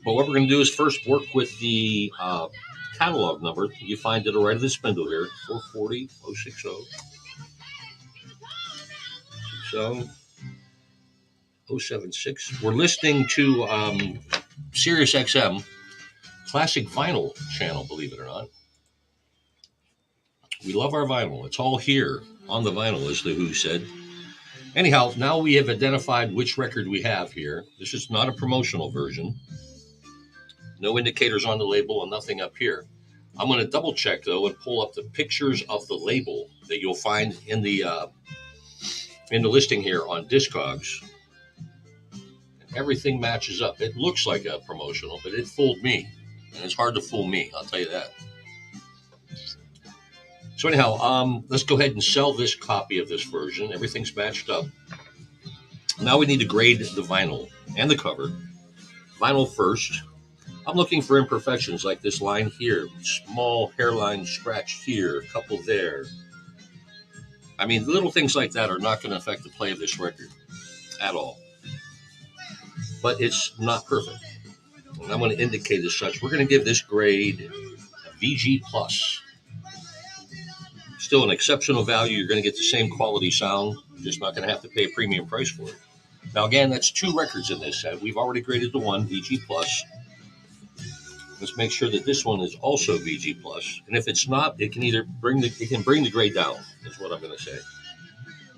But what we're going to do is first work with the catalog number. You find it right of the spindle here, 440 060 076. We're listening to Sirius XM classic vinyl channel, believe it or not. We love our vinyl. It's all here on the vinyl, as the Who said. Anyhow, now we have identified which record we have here. This is not a promotional version. No indicators on the label and nothing up here. I'm going to double check, though, and pull up the pictures of the label that you'll find in the listing here on Discogs. Everything matches up. It looks like a promotional, but it fooled me. And it's hard to fool me, I'll tell you that. So anyhow, let's go ahead and sell this copy of this version. Everything's matched up. Now we need to grade the vinyl and the cover. Vinyl first. I'm looking for imperfections like this line here. Small hairline scratch here, a couple there. I mean, little things like that are not going to affect the play of this record at all. But it's not perfect. And I'm going to indicate as such. We're going to give this grade a VG+. Still an exceptional value. You're going to get the same quality sound. Just not going to have to pay a premium price for it. Now, again, that's 2 records in this set. We've already graded the one, VG+. Let's make sure that this one is also VG+. And if it's not, it can either bring the grade down, is what I'm going to say.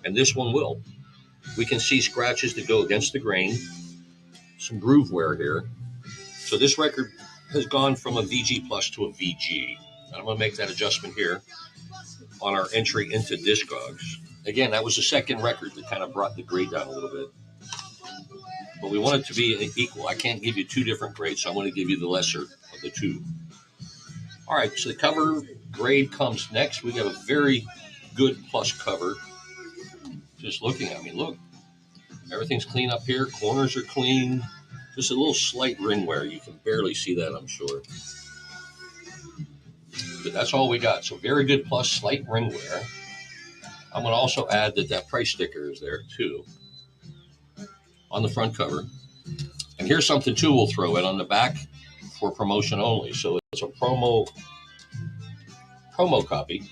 And this one will. We can see scratches that go against the grain. Some groove wear here. So this record has gone from a VG+ to a VG. And I'm going to make that adjustment here on our entry into Discogs. Again, that was the second record that kind of brought the grade down a little bit. But we want it to be equal. I can't give you 2 different grades, so I'm going to give you the lesser of the 2. All right, so the cover grade comes next. We got a very good plus cover. Just looking at me, look. Everything's clean up here. Corners are clean. Just a little slight ring wear. You can barely see that, I'm sure. But that's all we got. So very good plus, slight ring wear. I'm going to also add that price sticker is there, too, on the front cover. And here's something, too, we'll throw in on the back for promotion only. So it's a promo copy.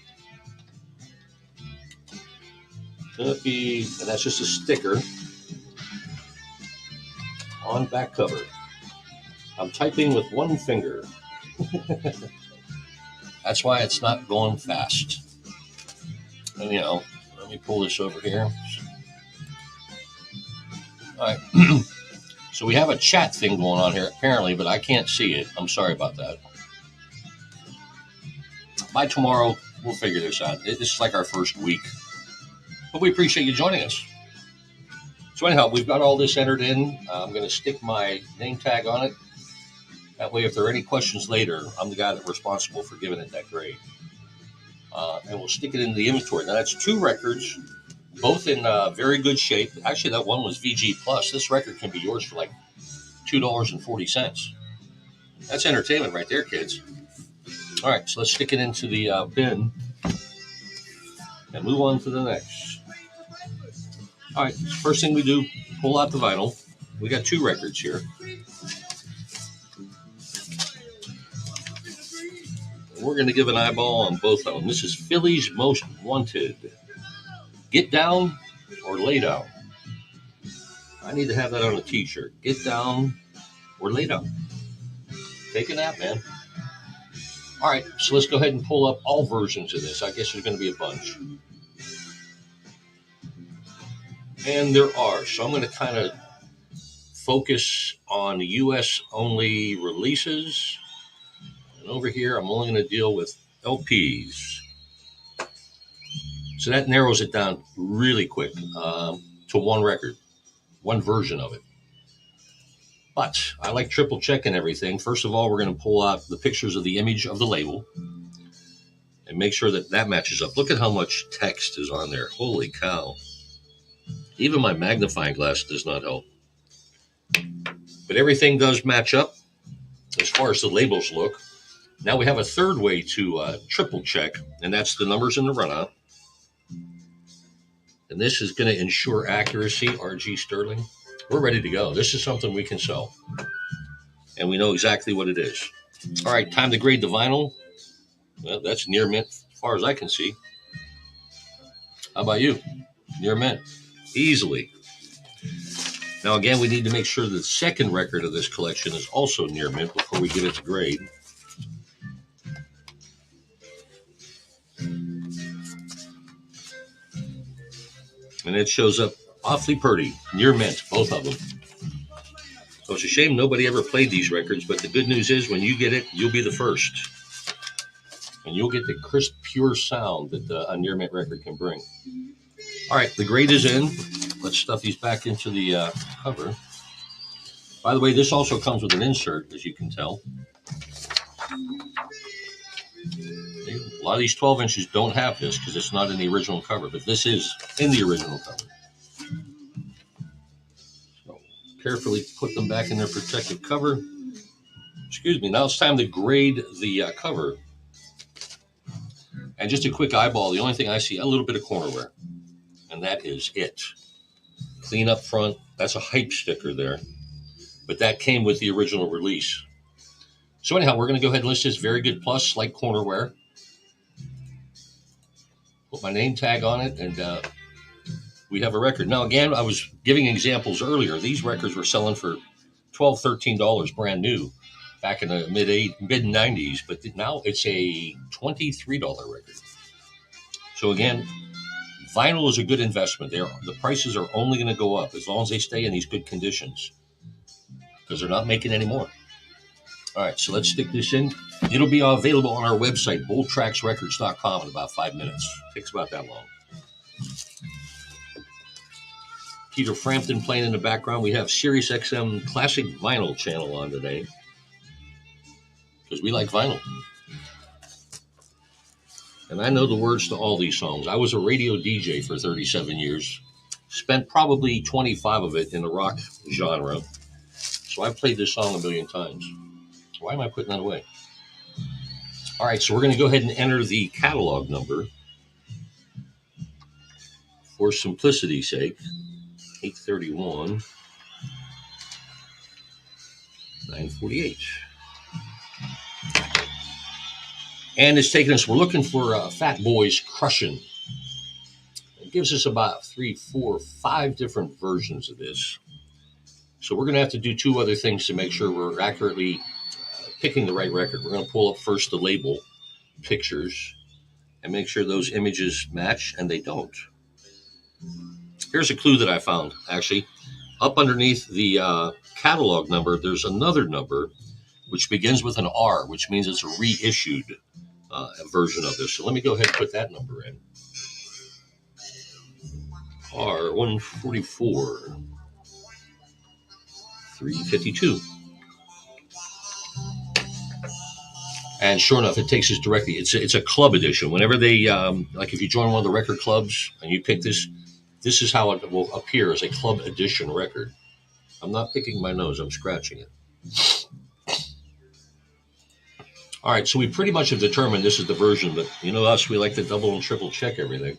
And that's just a sticker on back cover. I'm typing with one finger. That's why it's not going fast. And, let me pull this over here. All right. So we have a chat thing going on here, apparently, but I can't see it. I'm sorry about that. By tomorrow, we'll figure this out. This is like our first week. But we appreciate you joining us. So anyhow, we've got all this entered in. I'm going to stick my name tag on it. That way, if there are any questions later, I'm the guy that's responsible for giving it that grade. And we'll stick it in the inventory. Now, that's 2 records, both in very good shape. Actually, that one was VG+. This record can be yours for like $2.40. That's entertainment right there, kids. All right, so let's stick it into the bin and move on to the next. All right, first thing we do, pull out the vinyl. We got 2 records here. We're going to give an eyeball on both of them. This is Philly's Most Wanted. Get down or lay down. I need to have that on a t-shirt. Get down or lay down. Take a nap, man. All right, so let's go ahead and pull up all versions of this. I guess there's going to be a bunch. And there are. So I'm going to kind of focus on US only releases. And over here, I'm only going to deal with LPs. So that narrows it down really quick to one record, one version of it. But I like triple checking everything. First of all, we're going to pull out the pictures of the image of the label and make sure that matches up. Look at how much text is on there. Holy cow. Even my magnifying glass does not help. But everything does match up as far as the labels look. Now we have a third way to triple check, and that's the numbers in the runout. And this is going to ensure accuracy, RG Sterling. We're ready to go. This is something we can sell. And we know exactly what it is. All right, time to grade the vinyl. Well, that's near mint as far as I can see. How about you? Near mint. Easily. Now, again, we need to make sure the second record of this collection is also near mint before we give it to grade. And it shows up awfully pretty, near mint, both of them. So it's a shame nobody ever played these records, but the good news is when you get it, you'll be the first. And you'll get the crisp, pure sound that a near mint record can bring. All right, the grade is in. Let's stuff these back into the cover. By the way, this also comes with an insert, as you can tell. A lot of these 12 inches don't have this because it's not in the original cover, but this is in the original cover. So carefully put them back in their protective cover. Excuse me, now it's time to grade the cover. And just a quick eyeball, the only thing I see, a little bit of corner wear. And that is it. Clean up front, that's a hype sticker there. But that came with the original release. So anyhow, we're going to go ahead and list this very good plus, slight corner wear. Put my name tag on it, and we have a record. Now, again, I was giving examples earlier. These records were selling for $12, $13 brand new back in the mid-90s, but now it's a $23 record. So again, vinyl is a good investment. The prices are only going to go up as long as they stay in these good conditions because they're not making any more. All right, so let's stick this in. It'll be available on our website, boldtracksrecords.com, in about 5 minutes. Takes about that long. Peter Frampton playing in the background. We have Sirius XM Classic Vinyl channel on today because we like vinyl. And I know the words to all these songs. I was a radio DJ for 37 years. Spent probably 25 of it in the rock genre. So I've played this song a million times. Why am I putting that away? All right, so we're going to go ahead and enter the catalog number. For simplicity's sake, 831, 948. And it's taking us, we're looking for Fat Boys Crushin'. It gives us about 3, 4, 5 different versions of this. So we're going to have to do 2 other things to make sure we're accurately picking the right record. We're going to pull up first the label pictures and make sure those images match, and they don't. Here's a clue that I found, actually. Up underneath the catalog number, there's another number which begins with an R, which means it's a reissued version of this. So let me go ahead and put that number in. R144 352. And sure enough, it takes us directly. It's a club edition. Whenever they, like if you join one of the record clubs and you pick this is how it will appear as a club edition record. I'm not picking my nose, I'm scratching it. All right, so we pretty much have determined this is the version, but you know us, we like to double and triple check everything.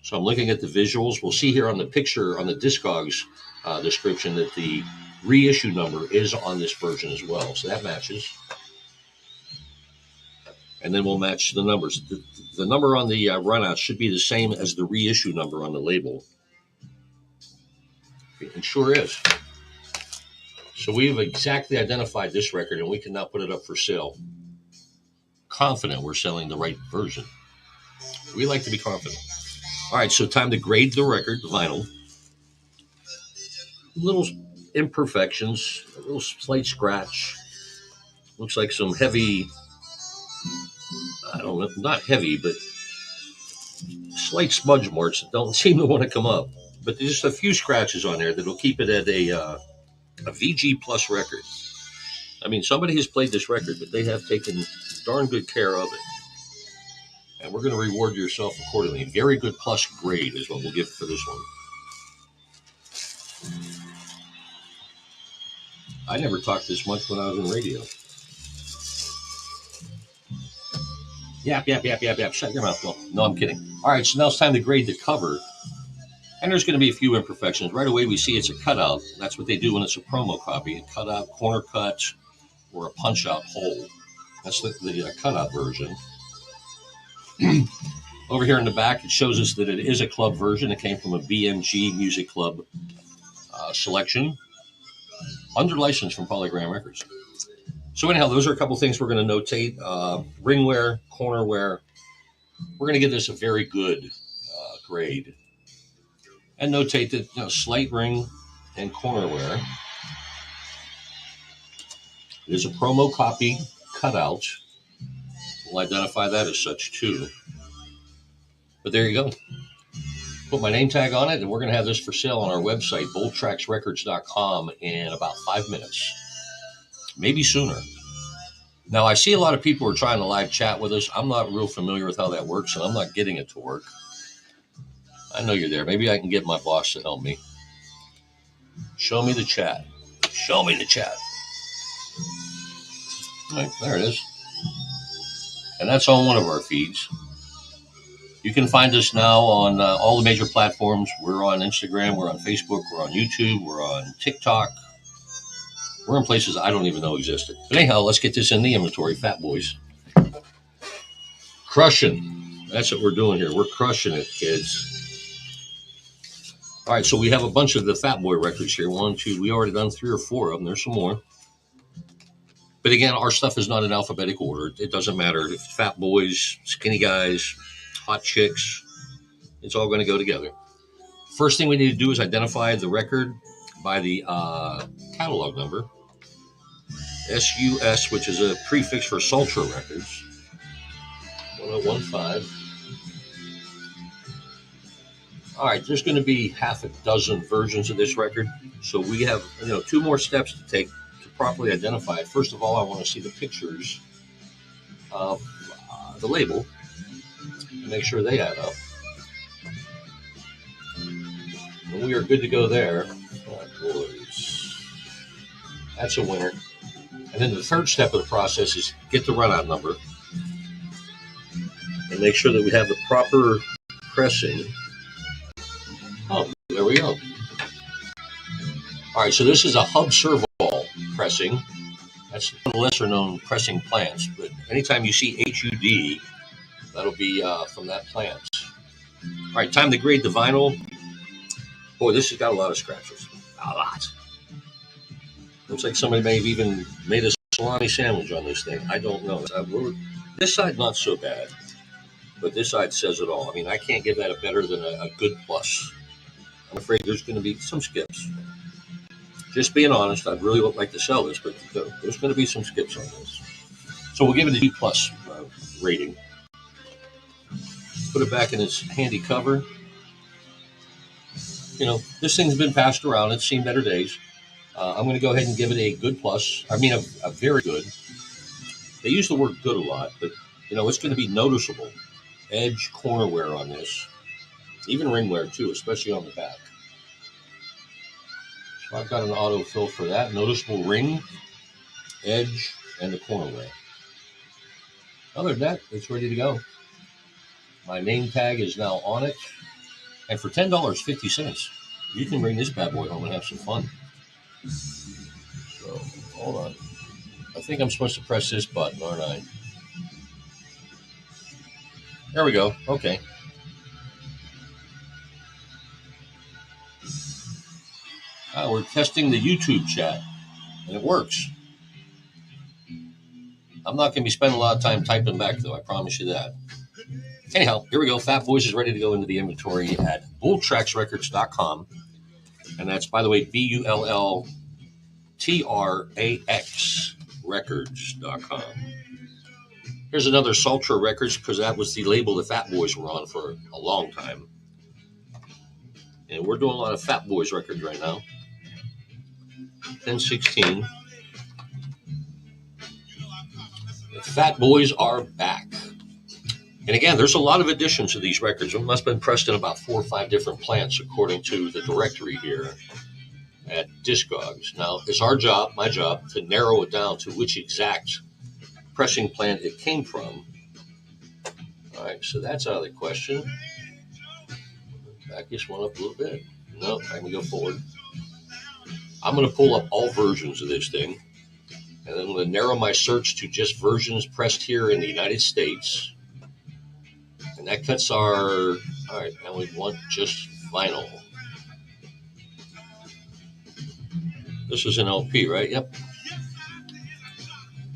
So I'm looking at the visuals. We'll see here on the picture, on the Discogs description, that the reissue number is on this version as well. So that matches. And then we'll match the numbers. The number on the runout should be the same as the reissue number on the label. It sure is. So we've exactly identified this record, and we can now put it up for sale. Confident we're selling the right version. We like to be confident. All right, so time to grade the record, the vinyl. Little imperfections, a little slight scratch. Looks like some heavy, I don't know, not heavy, but slight smudge marks that don't seem to want to come up. But there's just a few scratches on there that'll keep it at a VG plus record. I mean, somebody has played this record, but they have taken darn good care of it. And we're going to reward yourself accordingly. Very good plus grade is what we'll give for this one. I never talked this much when I was in radio. Yap. Shut your mouth. Well, no, I'm kidding. All right, so now it's time to grade the cover. And there's going to be a few imperfections. Right away, we see it's a cutout. That's what they do when it's a promo copy. A cutout, corner cut, or a punch-out hole. That's the cutout version. Over here in the back, it shows us that it is a club version. It came from a BMG Music Club selection under license from Polygram Records. So anyhow, those are a couple things we're going to notate. Ring wear, corner wear. We're going to give this a very good grade. And notate that slight ring and corner wear. It is a promo copy cutout. We'll identify that as such too. But there you go. Put my name tag on it, and we're going to have this for sale on our website, boldtracksrecords.com, in about 5 minutes. Maybe sooner. Now, I see a lot of people are trying to live chat with us. I'm not real familiar with how that works, and I'm not getting it to work. I know you're there. Maybe I can get my boss to help me. Show me the chat. Show me the chat. All right, there it is. And that's on one of our feeds. You can find us now on all the major platforms. We're on Instagram, we're on Facebook, we're on YouTube, we're on TikTok. We're in places I don't even know existed. But anyhow, let's get this in the inventory, Fat Boys. Crushing. That's what we're doing here. We're crushing it, kids. All right, so we have a bunch of the Fat Boy records here. 1, 2, we already done 3 or 4 of them. There's some more. But again, our stuff is not in alphabetical order. It doesn't matter if it's Fat Boys, skinny guys, hot chicks. It's all going to go together. First thing we need to do is identify the record by the catalog number. SUS, which is a prefix for Sultra Records. 1015. All right, there's going to be half a dozen versions of this record. So we have 2 more steps to take to properly identify it. First of all, I want to see the pictures of the label and make sure they add up. And we are good to go there. Boys. That's a winner. And then the third step of the process is get the runout number and make sure that we have the proper pressing. Oh, there we go. All right, so this is a hub serval pressing. That's one of the lesser known pressing plants, but anytime you see HUD, that'll be from that plant. All right, time to grade the vinyl. Boy, this has got a lot of scratches. A lot. Looks like somebody may have even made a salami sandwich on this thing. I don't know. This side, not so bad, but this side says it all. I mean, I can't give that a better than a good plus. I'm afraid there's going to be some skips. Just being honest, I'd really like to sell this, but there's going to be some skips on this. So we'll give it a D plus rating. Put it back in its handy cover. This thing's been passed around. It's seen better days. I'm going to go ahead and give it a good plus. I mean, a very good. They use the word good a lot, but, it's going to be noticeable. Edge corner wear on this. Even ring wear, too, especially on the back. So I've got an autofill for that. Noticeable ring, edge, and the corner wear. Other than that, it's ready to go. My name tag is now on it. And for $10.50, you can bring this bad boy home and have some fun. So, hold on. I think I'm supposed to press this button, aren't I? There we go. Okay. We're testing the YouTube chat, and it works. I'm not going to be spending a lot of time typing back, though. I promise you that. Anyhow, here we go. Fat Boys is ready to go into the inventory at boldtracksrecords.com. And that's, by the way, BULLTRAX records.com. Here's another Sultra Records, because that was the label the Fat Boys were on for a long time. And we're doing a lot of Fat Boys records right now. 1016. The Fat Boys are back. And again, there's a lot of additions to these records. It must have been pressed in about 4 or 5 different plants, according to the directory here at Discogs. Now, it's my job, to narrow it down to which exact pressing plant it came from. All right, so that's out of the question. Back this one up a little bit. No, I can go forward. I'm going to pull up all versions of this thing, and then I'm going to narrow my search to just versions pressed here in the United States. And that cuts our, all right, now we want just vinyl. This is an LP, right? Yep.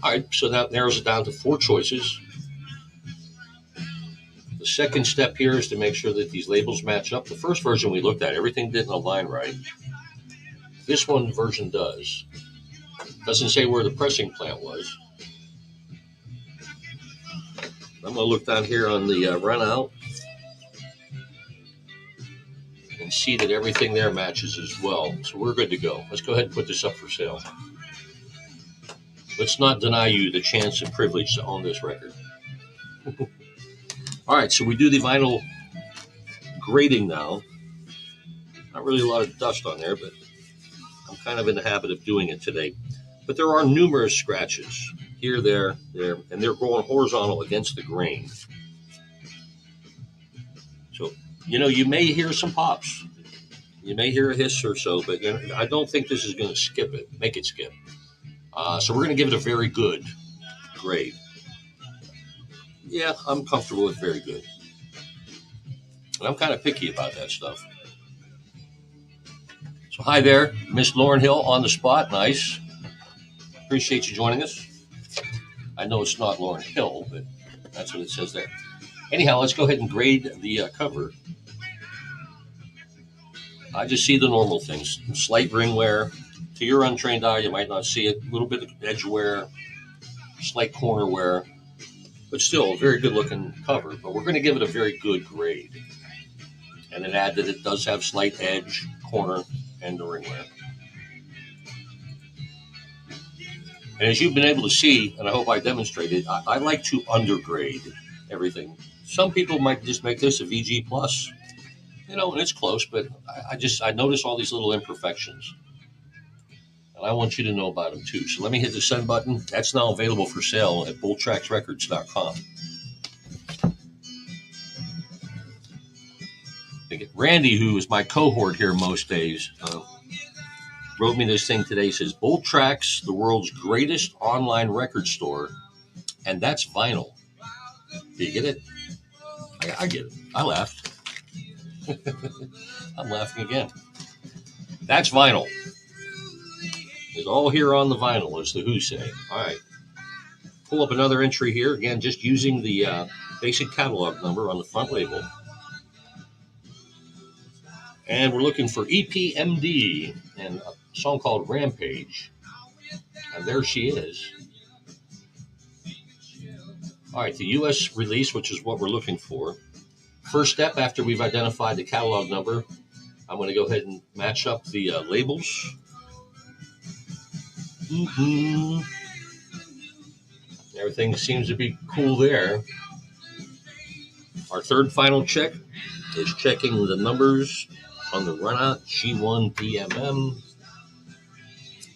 All right, so that narrows it down to 4 choices. The second step here is to make sure that these labels match up. The first version we looked at, everything didn't align right. This one version does. Doesn't say where the pressing plant was. I'm going to look down here on the run out and see that everything there matches as well. So we're good to go. Let's go ahead and put this up for sale. Let's not deny you the chance and privilege to own this record. All right, so we do the vinyl grading now. Not really a lot of dust on there, but I'm kind of in the habit of doing it today. But there are numerous scratches here, there, and they're going horizontal against the grain. So, you may hear some pops. You may hear a hiss or so, but I don't think this is going to make it skip. So we're going to give it a very good grade. Yeah, I'm comfortable with very good. And I'm kind of picky about that stuff. So hi there, Miss Lauren Hill on the spot. Nice. Appreciate you joining us. I know it's not Lauren Hill, but that's what it says there. Anyhow, let's go ahead and grade the cover. I just see the normal things. Slight ring wear. To your untrained eye, you might not see it. A little bit of edge wear, slight corner wear, but still a very good looking cover. But we're going to give it a very good grade. And then add that it does have slight edge, corner, and the ring wear. And as you've been able to see, and I hope I demonstrated, I like to undergrade everything. Some people might just make this a VG+. And it's close, but I notice all these little imperfections. And I want you to know about them too. So let me hit the send button. That's now available for sale at bulltracksrecords.com. Randy, who is my cohort here most days, wrote me this thing today. He says, Bull Tracks, the world's greatest online record store, and that's vinyl. Do you get it? I get it. I laughed. I'm laughing again. That's vinyl. It's all here on the vinyl, as the Who say. All right. Pull up another entry here. Again, just using the basic catalog number on the front label. And we're looking for EPMD and a song called Rampage. And there she is. All right, the U.S. release, which is what we're looking for. First step, after we've identified the catalog number, I'm going to go ahead and match up the labels. Everything seems to be cool there. Our third final check is checking the numbers on the runout G1 DMM.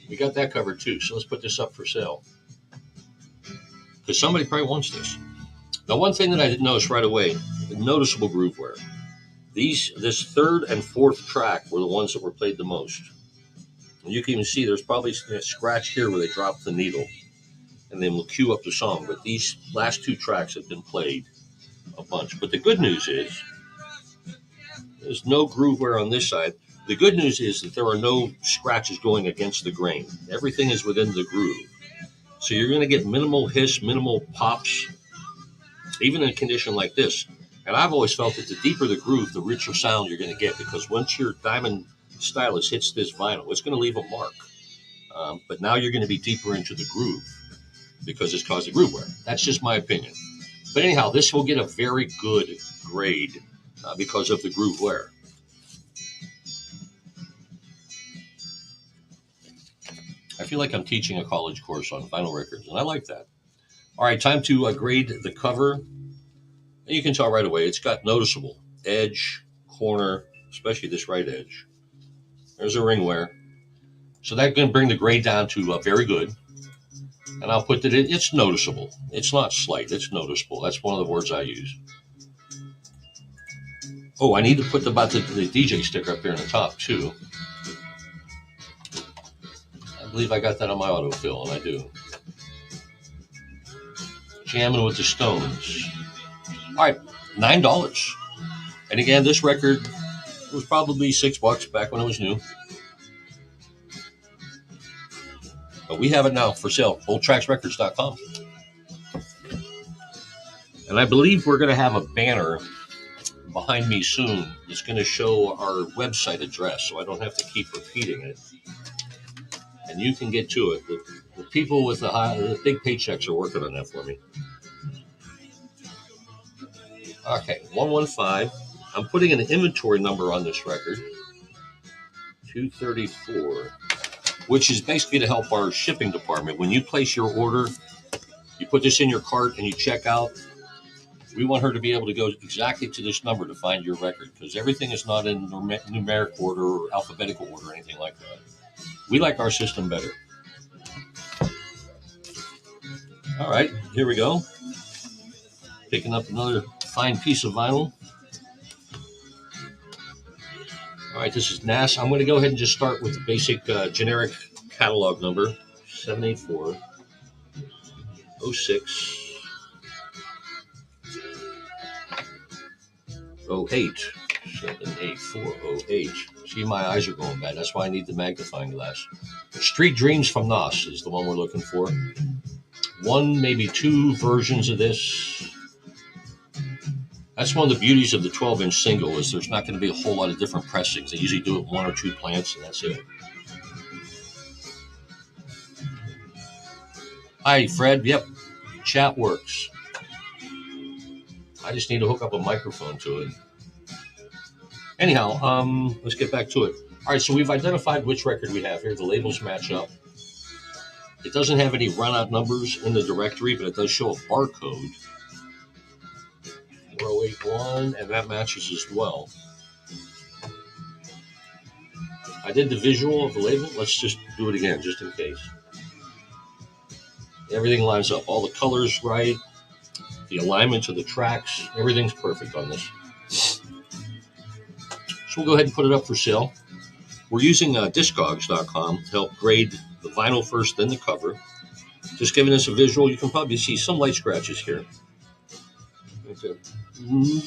We got that covered too, so let's put this up for sale. Because somebody probably wants this. Now, one thing that I didn't notice right away, the noticeable groove wear. This third and fourth track were the ones that were played the most. And you can even see there's probably a scratch here where they dropped the needle. And then we'll cue up the song. But these last 2 tracks have been played a bunch. But the good news is there's no groove wear on this side. The good news is that there are no scratches going against the grain. Everything is within the groove. So you're going to get minimal hiss, minimal pops, even in a condition like this. And I've always felt that the deeper the groove, the richer sound you're going to get, because once your diamond stylus hits this vinyl, it's going to leave a mark. But now you're going to be deeper into the groove because it's caused the groove wear. That's just my opinion. But anyhow, this will get a very good grade because of the groove wear. I feel like I'm teaching a college course on vinyl records, and I like that. All right, time to grade the cover. You can tell right away it's got noticeable edge, corner, especially this right edge. There's a ring wear. So that's going to bring the grade down to very good. And I'll put that it's noticeable. It's not slight, it's noticeable. That's one of the words I use. Oh, I need to put the DJ sticker up here on the top, too. I believe I got that on my autofill, and I do. Jamming with the Stones. All right, $9. And again, this record was probably $6 back when it was new. We have it now for sale, oldtracksrecords.com. And I believe we're going to have a banner behind me soon. It's going to show our website address, so I don't have to keep repeating it. And you can get to it. The people with the big paychecks are working on that for me. Okay, 115. I'm putting an inventory number on this record, 234, which is basically to help our shipping department. When you place your order, you put this in your cart and you check out. We want her to be able to go exactly to this number to find your record, because everything is not in numeric order or alphabetical order or anything like that. We like our system better. All right, here we go. Picking up another fine piece of vinyl. All right, this is NAS. I'm going to go ahead and just start with the basic generic catalog number, 784 06 08 78408. See, my eyes are going bad. That's why I need the magnifying glass. Street Dreams from NAS is the one we're looking for. One, maybe two versions of this. That's one of the beauties of the 12-inch single, is there's not going to be a whole lot of different pressings. They usually do it one or two plants, and that's it. Hi, Fred. Yep, chat works. I just need to hook up a microphone to it. Anyhow, let's get back to it. All right, so we've identified which record we have here. The labels match up. It doesn't have any run-out numbers in the directory, but it does show a barcode. 4081, and that matches as well. I did the visual of the label. Let's just do it again, just in case. Everything lines up. All the colors right. The alignment of the tracks. Everything's perfect on this. So we'll go ahead and put it up for sale. We're using Discogs.com to help grade the vinyl first, then the cover. Just giving us a visual. You can probably see some light scratches here.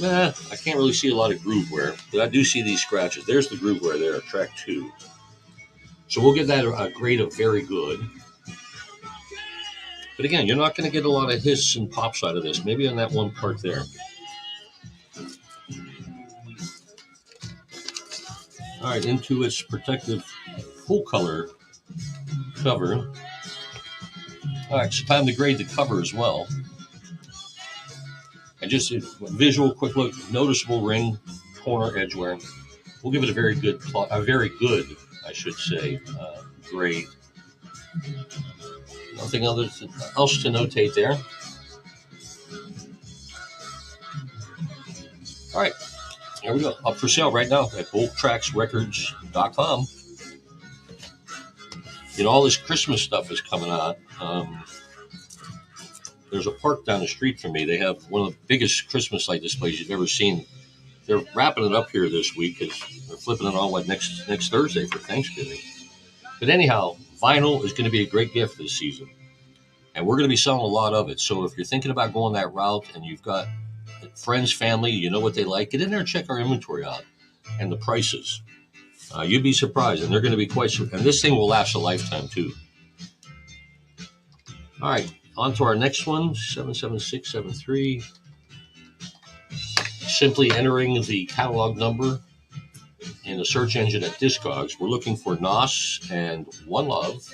I can't really see a lot of groove wear, but I do see these scratches. There's the groove wear there, track 2. So we'll give that a grade of very good. But again, you're not going to get a lot of hiss and pops out of this. Maybe on that one part there. All right, into its protective full color cover. All right, so time to grade the cover as well. And just a visual, quick look, noticeable ring, corner, edge wear. We'll give it a very good, I should say, grade. Nothing else to notate there. All right, here we go. Up for sale right now at oldtracksrecords.com. You know, all this Christmas stuff is coming out. There's a park down the street from me. They have one of the biggest Christmas light displays you've ever seen. They're wrapping it up here this week because they're flipping it on next Thursday for Thanksgiving. But anyhow, vinyl is going to be a great gift this season. And we're going to be selling a lot of it. So if you're thinking about going that route and you've got friends, family, you know what they like, get in there and check our inventory out and the prices. You'd be surprised, and they're going to be quite surprised. And this thing will last a lifetime, too. All right, on to our next one, 77673. Simply entering the catalog number in the search engine at Discogs. We're looking for NOS and One Love.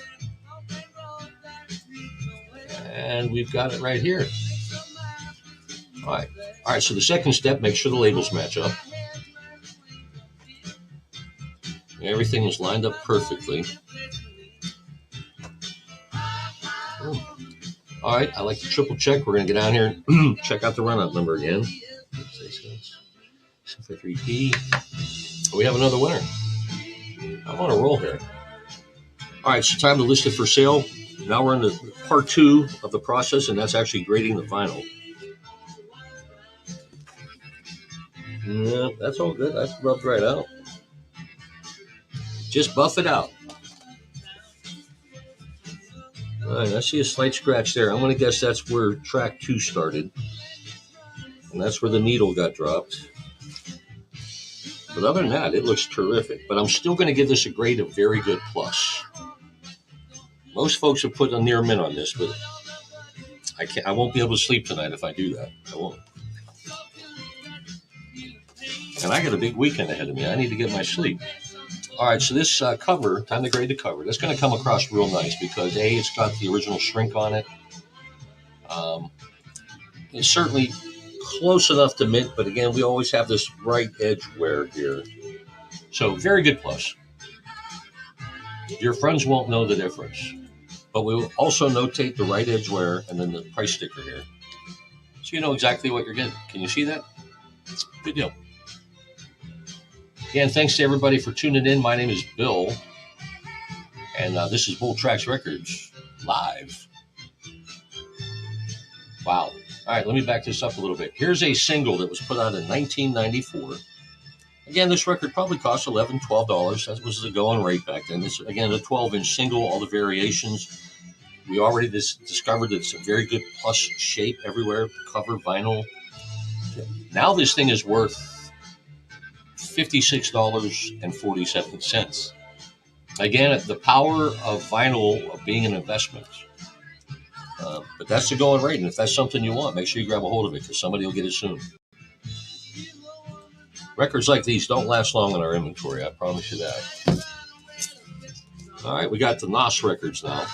And we've got it right here. All right, so the second step, make sure the labels match up. Everything is lined up perfectly. All right, I like to triple check. We're going to get down here and check out the run-out number again. 653P. We have another winner. I'm on a roll here. All right, so time to list it for sale. Now we're into part 2 of the process, and that's actually grading the vinyl. Yeah, that's all good. That's rubbed right out. Just buff it out. All right, I see a slight scratch there. I'm going to guess that's where track 2 started. And that's where the needle got dropped. But other than that, it looks terrific. But I'm still going to give this a grade of very good plus. Most folks have put a near mint on this, but I won't be able to sleep tonight if I do that. I won't. And I got a big weekend ahead of me. I need to get my sleep. All right, so this cover, time to grade the cover. That's going to come across real nice because A, it's got the original shrink on it. It's certainly close enough to mint, but again, we always have this bright edge wear here. So very good plus. Your friends won't know the difference, but we will also notate the right edge wear and then the price sticker here. So you know exactly what you're getting. Can you see that? Good deal. Again, thanks to everybody for tuning in. My name is Bill, and this is Bull Tracks Records live. Wow. All right, let me back this up a little bit. Here's a single that was put out in 1994. Again, this record probably cost $11, $12. That was the going rate back then. This, again, a 12-inch single, all the variations. We already discovered that it's a very good plush shape everywhere, cover, vinyl. Now this thing is worth $56.47. Again, the power of vinyl of being an investment. But that's the going rate, and if that's something you want, make sure you grab a hold of it because somebody will get it soon. Records like these don't last long in our inventory, I promise you that. All right, we got the NOS records now.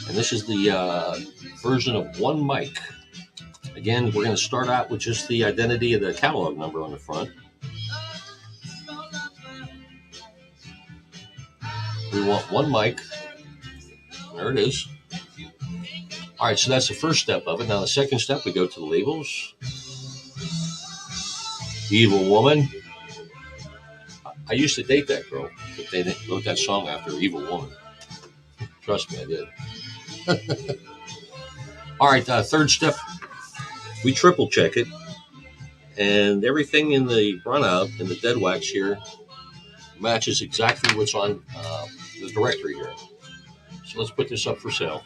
And this is the version of one mic. Again, we're going to start out with just the identity of the catalog number on the front. We want one mic. There it is. All right, so that's the first step of it. Now the second step, we go to the labels. Evil Woman. I used to date that girl, but they wrote that song after Evil Woman. Trust me, I did. All right, third step, we triple check it. And everything in the runout and the dead wax here matches exactly what's on the directory here. So let's put this up for sale.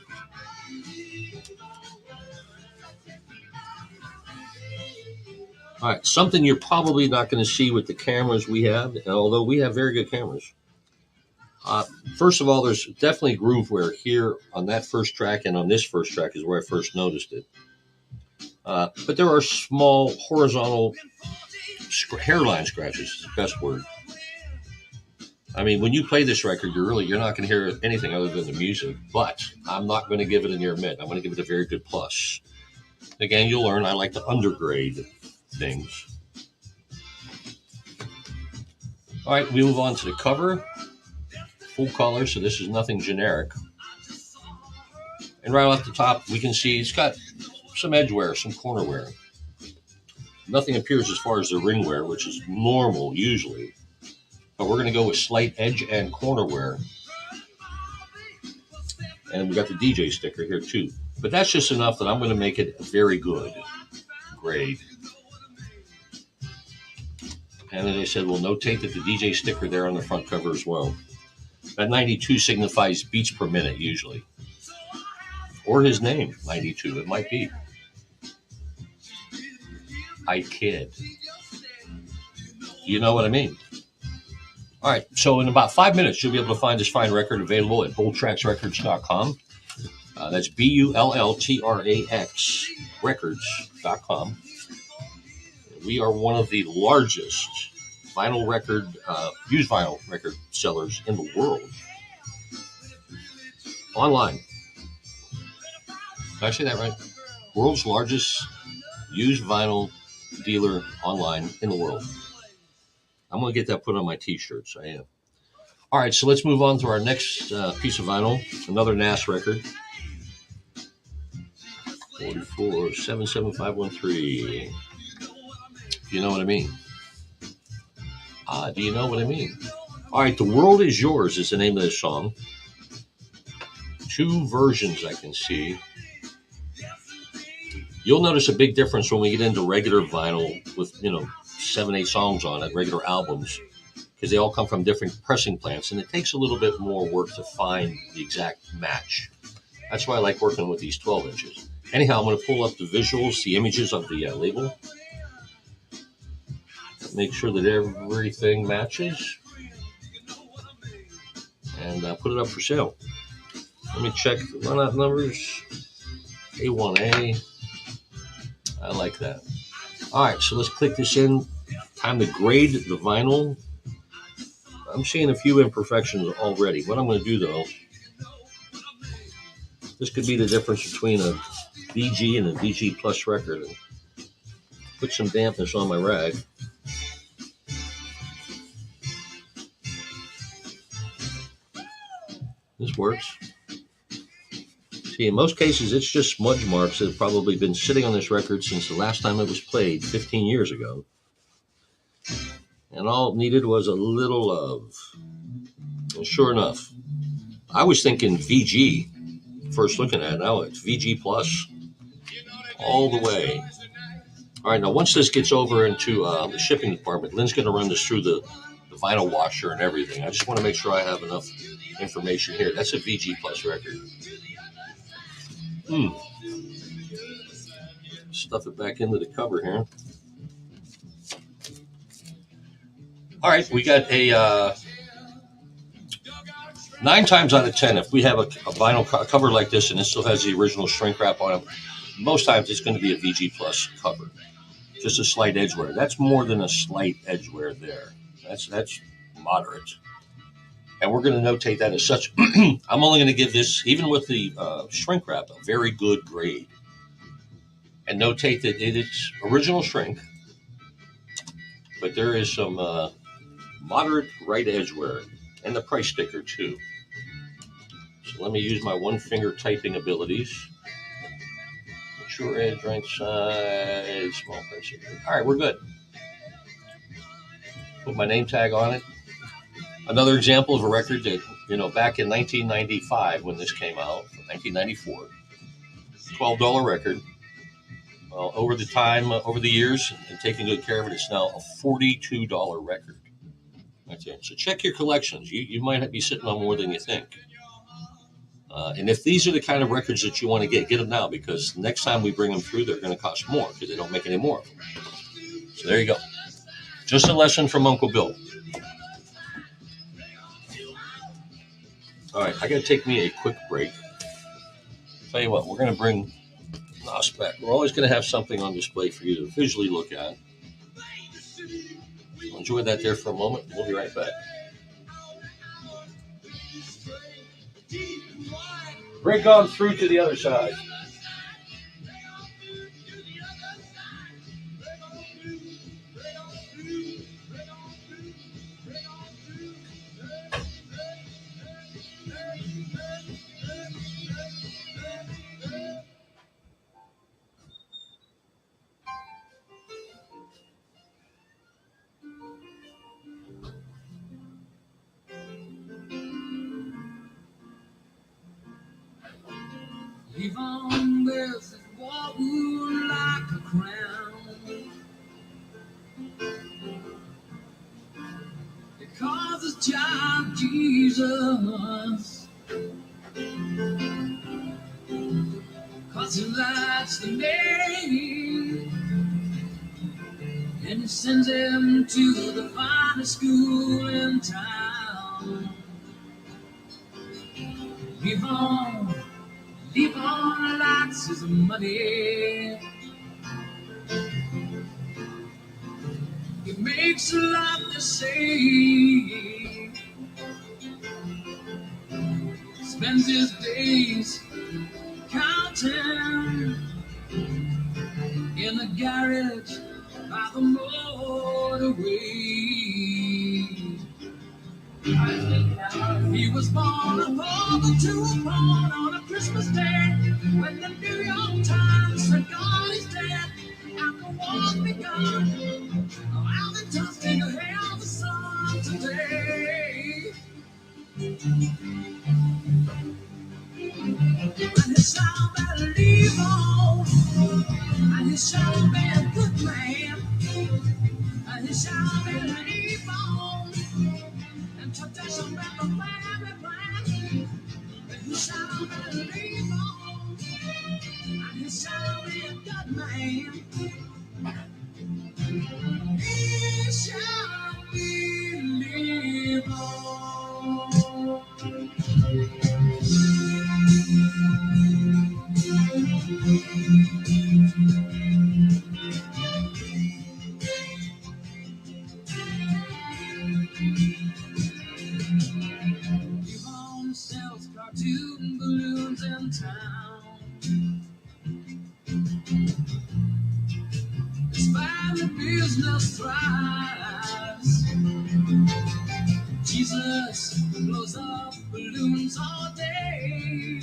All right, something you're probably not going to see with the cameras we have, although we have very good cameras. First of all, there's definitely groove wear here on that first track, and on this first track is where I first noticed it. But there are small horizontal hairline scratches, is the best word. I mean, when you play this record, you're not going to hear anything other than the music, but I'm not going to give it a near mint. I'm going to give it a very good plus. Again, you'll learn I like to undergrade things. All right, we move on to the cover. Full color, so this is nothing generic. And right off the top, we can see it's got some edge wear, some corner wear. Nothing appears as far as the ring wear, which is normal usually. But we're going to go with slight edge and corner wear. And we got the DJ sticker here too. But that's just enough that I'm going to make it very good grade. And as I said, we'll notate that the DJ sticker there on the front cover as well. That 92 signifies beats per minute usually. Or his name, 92, it might be. I kid. You know what I mean? All right, so in about 5 minutes, you'll be able to find this fine record available at bulltracksrecords.com. That's BULLTRAX records.com. We are one of the largest vinyl record, used vinyl record sellers in the world. Online. Did I say that right? World's largest used vinyl dealer online in the world. I'm going to get that put on my t-shirts. I am. All right, so let's move on to our next piece of vinyl. Another NAS record. 4477513. You know what I mean? Do you know what I mean? All right, The World Is Yours is the name of this song. Two versions I can see. You'll notice a big difference when we get into regular vinyl with, 7-8 songs on it, regular albums, because they all come from different pressing plants, and it takes a little bit more work to find the exact match. That's why I like working with these 12 inches. Anyhow, I'm going to pull up the visuals, the images of the label. Make sure that everything matches. and put it up for sale. Let me check the runout numbers. A1A. I like that. All right, so let's click this in. Time to grade the vinyl. I'm seeing a few imperfections already. What I'm going to do, though, this could be the difference between a VG and a VG Plus record. And put some dampness on my rag. This works. See, in most cases, it's just smudge marks that have probably been sitting on this record since the last time it was played 15 years ago. And all it needed was a little love. And sure enough, I was thinking VG, first looking at it. Now it's VG Plus all the way. All right, now once this gets over into the shipping department, Lynn's going to run this through the vinyl washer and everything. I just want to make sure I have enough information here. That's a VG Plus record. Stuff it back into the cover here. All right, we got a 9 times out of 10, if we have a vinyl cover like this and it still has the original shrink wrap on it, most times it's going to be a VG Plus cover. Just a slight edge wear. That's more than a slight edge wear there. That's moderate. And we're going to notate that as such. I'm only going to give this, even with the shrink wrap, a very good grade. And notate that it's original shrink, but there is some moderate right edge wear, and the price sticker too. So let me use my one finger typing abilities. Mature edge, right side, small price sticker. All right, we're good. Put my name tag on it. Another example of a record that, back in 1995 when this came out, 1994, $12 record. Well, over the years, and taking good care of it, it's now a $42 record. Okay, so check your collections. You might be sitting on more than you think. And if these are the kind of records that you want to get them now, because next time we bring them through, they're going to cost more because they don't make any more of them. So there you go. Just a lesson from Uncle Bill. All right, I got to take me a quick break. Tell you what, we're going to bring Nos back. We're always going to have something on display for you to visually look at. So enjoy that there for a moment. We'll be right back. Break on through to the other side. Even wears his war wound like a crown, because it's child Jesus, cause he likes the name, and he sends him to the finest school in town. Yvonne likes his money. He makes a lot to say. Spends his days counting in the garage by the motorway. He was born a father to a pawn on a Christmas day, when the New York Times said God is dead. After war's begun, I'll be dusting a hail of the sun today. And he shall believe on, and he shall be a good man, and he shall believe on, and tradition with the family plan. And he shall believe on, and he shall be a good man. He shall believe on. balloons in town. Despite the business thrives, Jesus blows up balloons all day.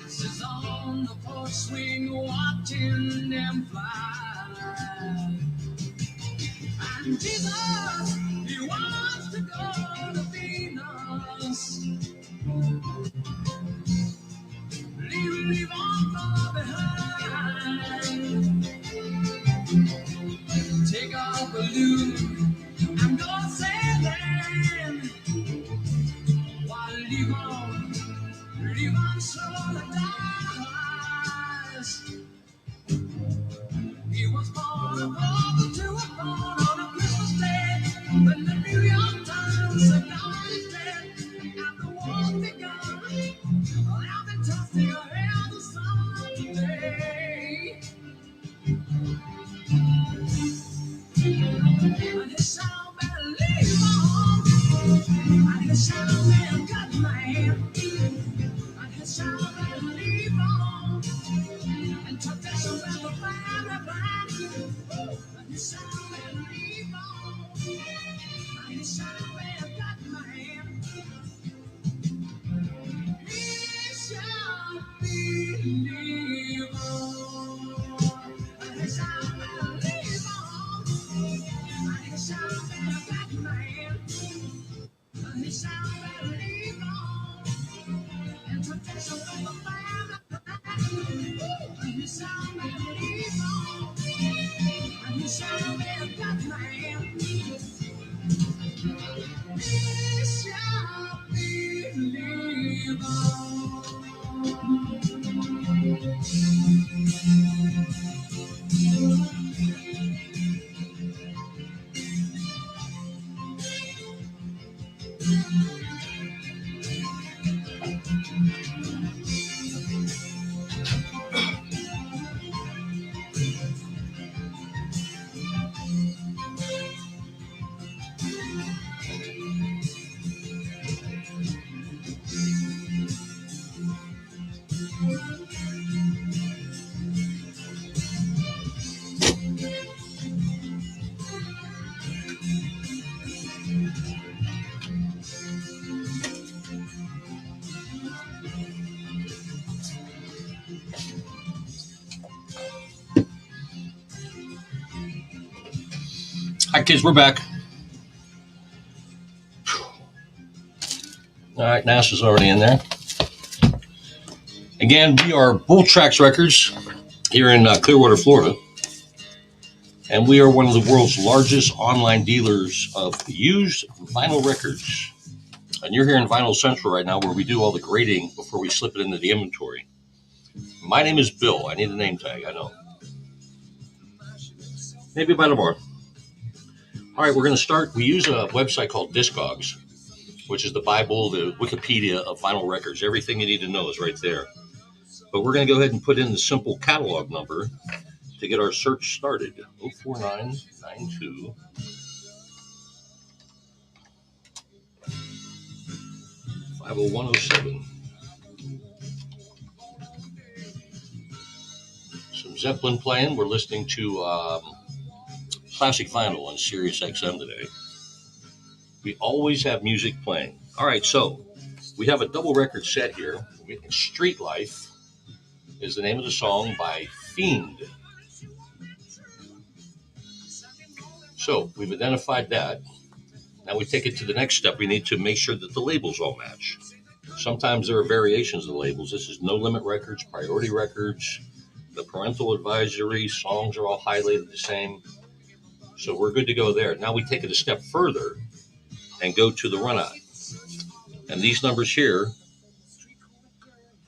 Sits on the porch swing watching them fly. And Jesus, he wants to go to Venus. Leave all far behind. Take a balloon and go sailing. While leave on slowly dies. He was born a brother to a born on a Christmas day. When the New York Times said God is dead, and the war's begun. I've been tossing a hell of sun today. And he shall believe on. And he shall be a good man. And he shall believe on. And tradition will the family plan. And he shall believe on. And he shall be a good man. He shall believe on. And he shall believe on. And he shall be a good man. And he shall believe on. And tradition will the family plan. And he shall believe on. And he shall be a good man. He shall believe Hi, kids. We're back. All right, NASA's already in there. Again, we are Bull Tracks Records here in Clearwater, Florida. And we are one of the world's largest online dealers of used vinyl records. And you're here in Vinyl Central right now where we do all the grading before we slip it into the inventory. My name is Bill. I need a name tag, I know. Maybe by tomorrow. All right, we're going to start. We use a website called Discogs, which is the Bible, the Wikipedia of vinyl records. Everything you need to know is right there. But we're going to go ahead and put in the simple catalog number to get our search started. 04992 50107. Some Zeppelin playing. We're listening to classic vinyl on Sirius XM today. We always have music playing. All right, so we have a double record set here. Street Life is the name of the song by Fiend. So we've identified that. Now we take it to the next step. We need to make sure that the labels all match. Sometimes there are variations of the labels. This is No Limit Records, Priority Records, the parental advisory, songs are all highlighted the same. So we're good to go there. Now we take it a step further and go to the run-on. And these numbers here,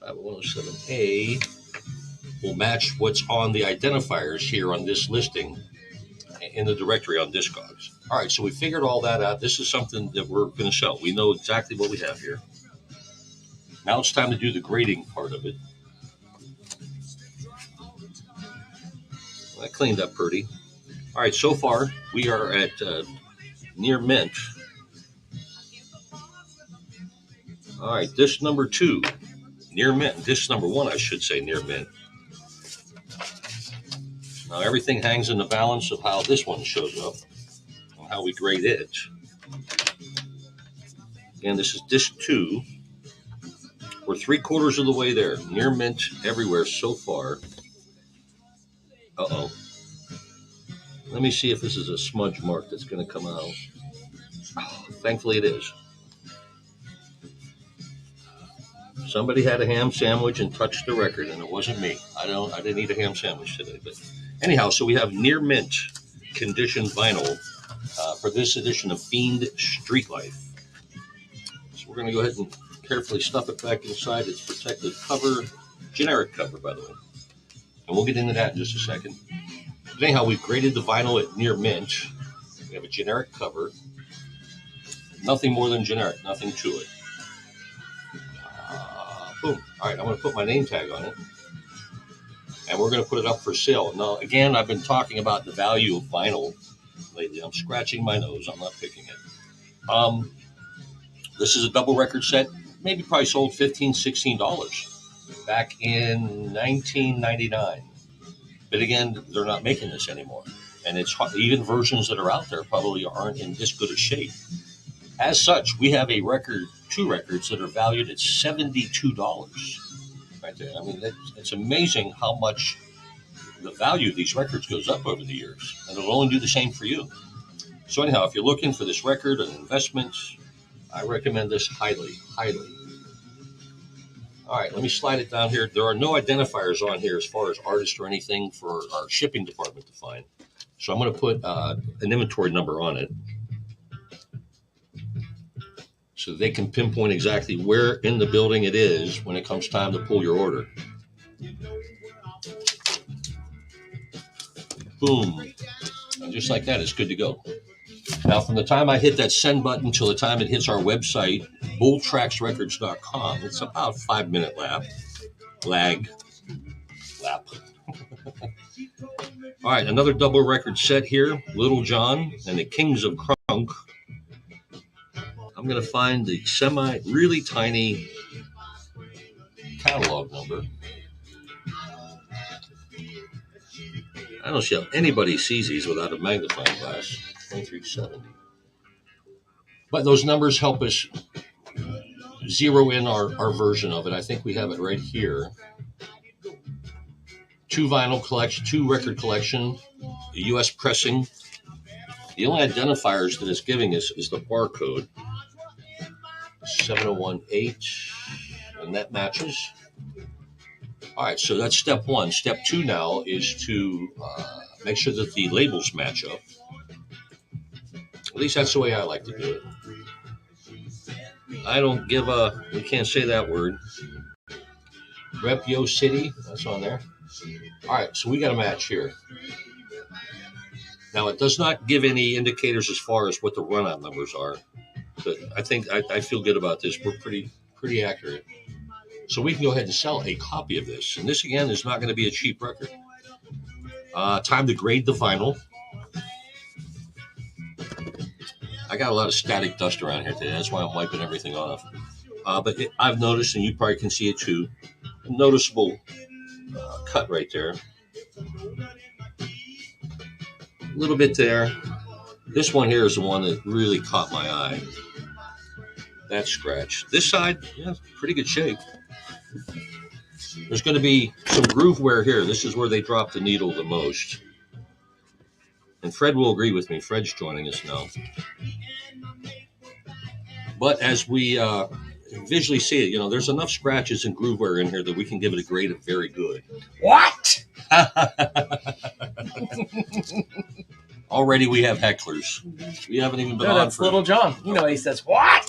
50107A, will match what's on the identifiers here on this listing in the directory on Discogs. All right, so we figured all that out. This is something that we're going to sell. We know exactly what we have here. Now it's time to do the grading part of it. I cleaned up pretty. All right, so far we are at near mint. All right, disc number 2, near mint. Disc number 1, I should say, near mint. Now everything hangs in the balance of how this one shows up and how we grade it. Again, this is disc 2. We're 3/4 of the way there. Near mint everywhere so far. Uh-oh. Let me see if this is a smudge mark that's going to come out. Oh, thankfully it is. Somebody had a ham sandwich and touched the record, and it wasn't me. I didn't eat a ham sandwich today. But anyhow, so we have near mint condition vinyl for this edition of Fiend Street Life. So we're going to go ahead and carefully stuff it back inside its protective cover, generic cover, by the way. And we'll get into that in just a second. But anyhow, we've graded the vinyl at near mint. We have a generic cover. Nothing more than generic, nothing to it. Boom. All right, I'm going to put my name tag on it. And we're going to put it up for sale. Now, again, I've been talking about the value of vinyl lately. I'm scratching my nose. I'm not picking it. This is a double record set. Maybe probably sold $15, $16 back in 1999. But again, they're not making this anymore. And it's even versions that are out there probably aren't in this good a shape. As such, we have two records that are valued at $72 right there. I mean, it's amazing how much the value of these records goes up over the years, and it'll only do the same for you. So anyhow, if you're looking for this record, an investment, I recommend this highly, highly. All right, let me slide it down here. There are no identifiers on here as far as artist or anything for our shipping department to find. So I'm going to put an inventory number on it, so they can pinpoint exactly where in the building it is when it comes time to pull your order. Boom. And just like that, it's good to go. Now, from the time I hit that send button till the time it hits our website, bulltracksrecords.com, it's about a 5-minute lag. All right, another double record set here, Little John and the Kings of Crunk. I'm going to find the really tiny catalog number. I don't see how anybody sees these without a magnifying glass. 2370. But those numbers help us zero in our version of it. I think we have it right here. 2 vinyl collection, 2 record collection, U.S. pressing. The only identifiers that it's giving us is the barcode. 7018, and that matches. All right, so that's step 1. Step 2 now is to make sure that the labels match up. At least that's the way I like to do it. I don't give a, we can't say that word. Rep Yo City, that's on there. All right, so we got a match here. Now, it does not give any indicators as far as what the run-on numbers are, but I think I feel good about this. We're pretty accurate. So we can go ahead and sell a copy of this. And this, again, is not going to be a cheap record. Time to grade the vinyl. I got a lot of static dust around here today. That's why I'm wiping everything off. But I've noticed, and you probably can see it too, a noticeable cut right there. A little bit there. This one here is the one that really caught my eye. That scratch. This side, yeah, pretty good shape. There's going to be some groove wear here. This is where they drop the needle the most. And Fred will agree with me. Fred's joining us now. But as we visually see it, there's enough scratches and groove wear in here that we can give it a grade of very good. What? Already we have hecklers. We haven't even been on that's for... Little John. He says, what?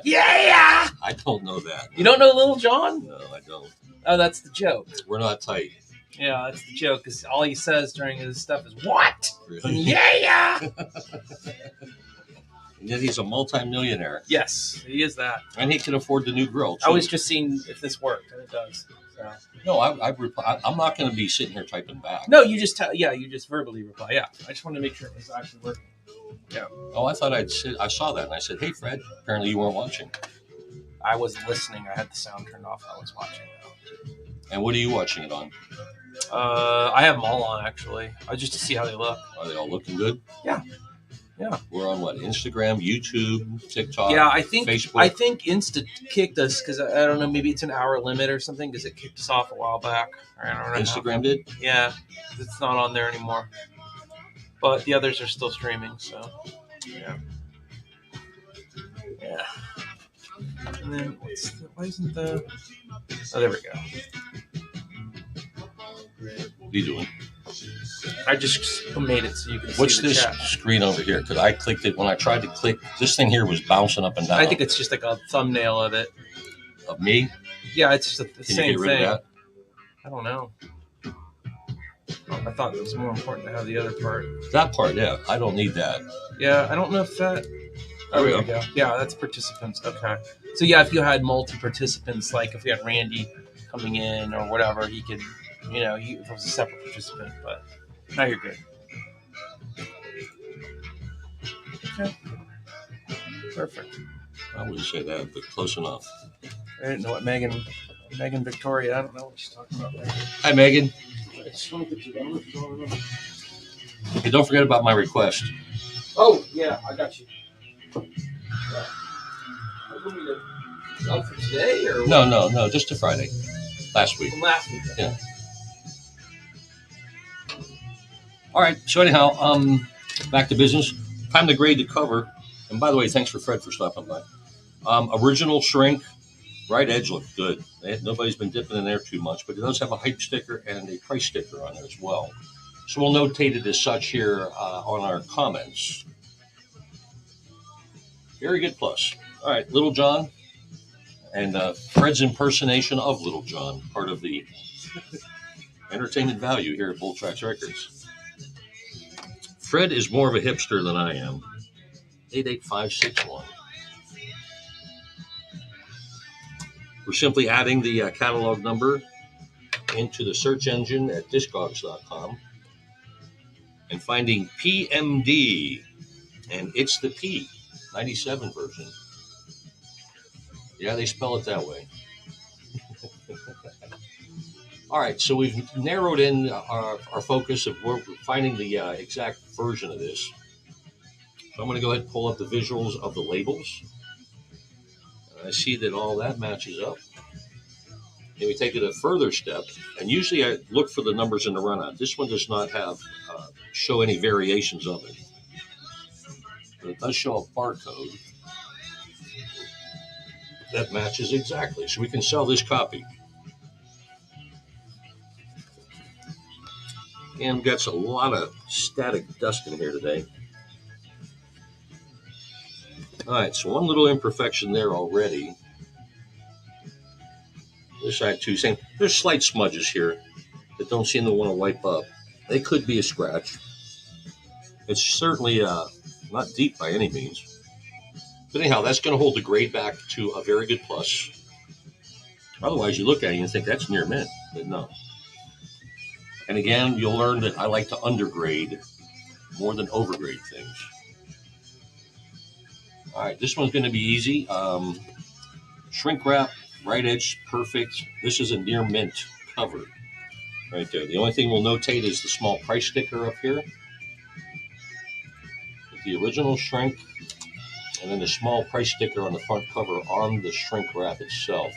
Yeah! I don't know that. You don't know Little John? No, I don't. Oh, that's the joke. We're not tight. Yeah, that's the joke, because all he says during his stuff is, what? Really? Yeah! And yet he's a multi-millionaire. Yes, he is that. And he can afford the new grill, too. I was just seeing if this worked, and it does. So. No, I'm not going to be sitting here typing back. No, you just you just verbally reply. Yeah, I just wanted to make sure it was actually working. Yeah. Oh, I thought I saw that, and I said, hey, Fred, apparently you weren't watching. I was listening. I had the sound turned off. I was watching. And what are you watching it on? I have them all on actually, just to see how they look. Are they all looking good? Yeah. We're on what? Instagram, YouTube, TikTok. Yeah, I think Facebook. Insta kicked us because I don't know. Maybe it's an hour limit or something because it kicked us off a while back. I don't know. Instagram did? Yeah, it's not on there anymore. But the others are still streaming. So yeah. And then why isn't the? Oh, there we go. What are you doing? I just made it so you can What's see the this chat. screen over here? Because I clicked it when I tried to click. This thing here was bouncing up and down. I think it's just like a thumbnail of it. Of me? Yeah, it's just the Can same you get rid thing. of that? I don't know. I thought it was more important to have the other part. That part, yeah. I don't need that. Yeah, I don't know if that. There we There go. Yeah, that's participants. Okay. So yeah, if you had multi-participants, like if we had Randy coming in or whatever, he could, if it was a separate participant. But now you're good. Okay. Perfect. I wouldn't say that, but close enough. I didn't know what Megan Victoria. I don't know what she's talking about. Hi, Megan. Hey, don't forget about my request. Oh yeah, I got you. Out for today or No, just to Friday. Last week. from last week? Yeah. All right. So anyhow, back to business. Time to grade the cover. And by the way, thanks for Fred for stopping by. Original shrink. Right edge looks good. Nobody's been dipping in there too much, but it does have a hype sticker and a price sticker on there as well. So we'll notate it as such here on our comments. Very good plus. All right, Little John and Fred's impersonation of Little John, part of the entertainment value here at Bull Tracks Records. Fred is more of a hipster than I am. 88561. We're simply adding the catalog number into the search engine at discogs.com and finding PMD, and it's the P 97 version. Yeah, they spell it that way. All right, so we've narrowed in our focus of where we're finding the exact version of this. So I'm going to go ahead and pull up the visuals of the labels. I see that all that matches up. And we take it a further step, and usually I look for the numbers in the runout. This one does not have show any variations of it, but it does show a barcode that matches exactly, so we can sell this copy. And we've got a lot of static dust in here today. All right, so one little imperfection there already. This side too, same. There's slight smudges here that don't seem to want to wipe up. They could be a scratch. It's certainly not deep by any means. But anyhow, that's going to hold the grade back to a very good plus. Otherwise, you look at it and think that's near mint, but no. And again, you'll learn that I like to undergrade more than overgrade things. All right, this one's going to be easy. Shrink wrap, right edge, perfect. This is a near mint cover right there. The only thing we'll notate is the small price sticker up here. With the original shrink, and then the small price sticker on the front cover on the shrink wrap itself.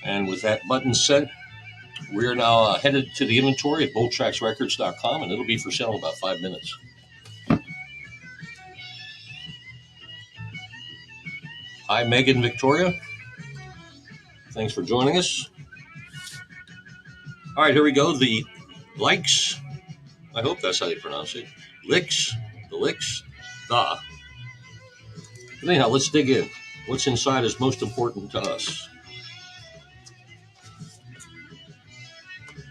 And with that button set, we're now headed to the inventory at BullTracksRecords.com, and it'll be for sale in about 5 minutes. Hi, Megan Victoria. Thanks for joining us. All right, here we go. The likes. I hope that's how you pronounce it. Licks. The licks. But anyhow, let's dig in. What's inside is most important to us.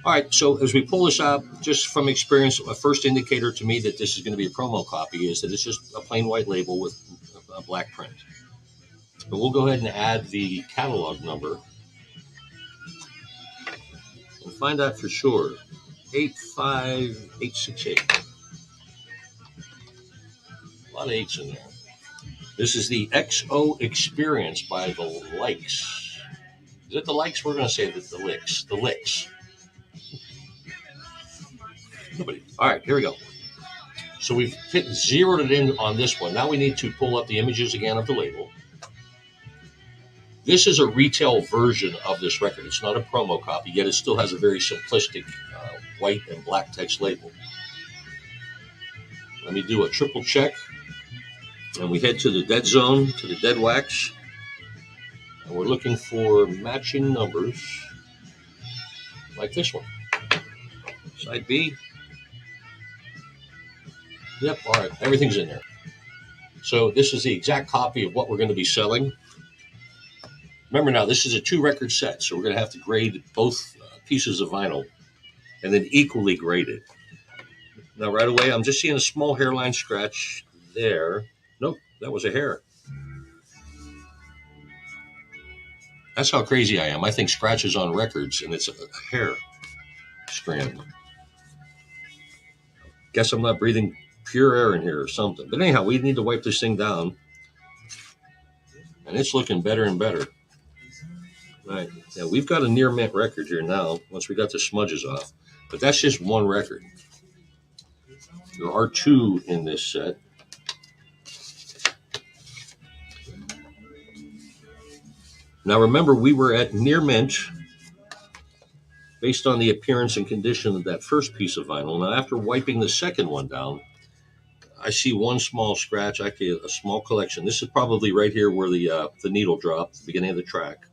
All right, so as we pull this out, just from experience, a first indicator to me that this is going to be a promo copy is that it's just a plain white label with a black print. But we'll go ahead and add the catalog number and find out for sure. 85868. A lot of 8s in there. This is the XO Experience by the Likes. Is it the Likes? We're going to say that the Licks. The Licks. Nobody. All right, here we go. So we've zeroed it in on this one. Now we need to pull up the images again of the label. This is a retail version of this record. It's not a promo copy, yet it still has a very simplistic white and black text label. Let me do a triple check. And we head to the dead zone, to the dead wax. And we're looking for matching numbers like this one. Side B. Yep, all right, everything's in there. So this is the exact copy of what we're going to be selling. Remember now, this is a 2-record set, so we're going to have to grade both pieces of vinyl and then equally grade it. Now, right away, I'm just seeing a small hairline scratch there. Nope, that was a hair. That's how crazy I am. I think scratches on records, and it's a hair strand. Guess I'm not breathing pure air in here or something. But anyhow, we need to wipe this thing down. And it's looking better and better. Right. Yeah, we've got a near mint record here now, once we got the smudges off. But that's just one record. There are 2 in this set. Now remember, we were at near mint based on the appearance and condition of that first piece of vinyl. Now after wiping the second one down, I see one small scratch, actually a small collection. This is probably right here where the needle dropped, the beginning of the track.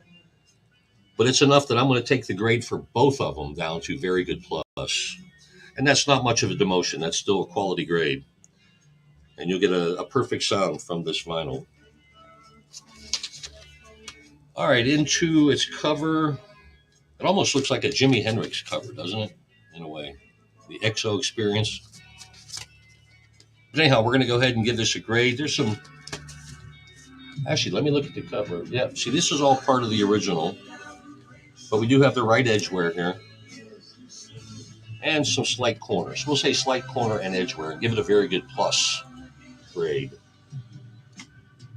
But it's enough that I'm going to take the grade for both of them down to very good plus. And that's not much of a demotion. That's still a quality grade. And you'll get a perfect sound from this vinyl. All right, into its cover. It almost looks like a Jimi Hendrix cover, doesn't it? In a way. The XO Experience. But anyhow, we're going to go ahead and give this a grade. There's some... Actually, let me look at the cover. Yeah, see, this is all part of the original. But we do have the right edge wear here. And some slight corners. We'll say slight corner and edge wear and give it a very good plus grade.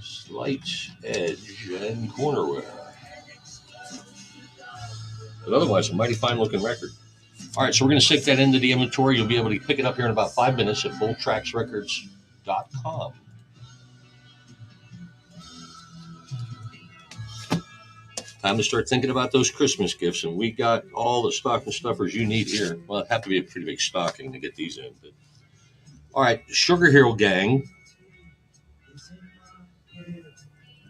Slight edge and corner wear. But otherwise, a mighty fine looking record. All right, so we're going to stick that into the inventory. You'll be able to pick it up here in about 5 minutes at bulltracksrecords.com. Time to start thinking about those Christmas gifts, and we got all the stocking stuffers you need here. Well, it'd have to be a pretty big stocking to get these in. But... All right, Sugar Hill Gang.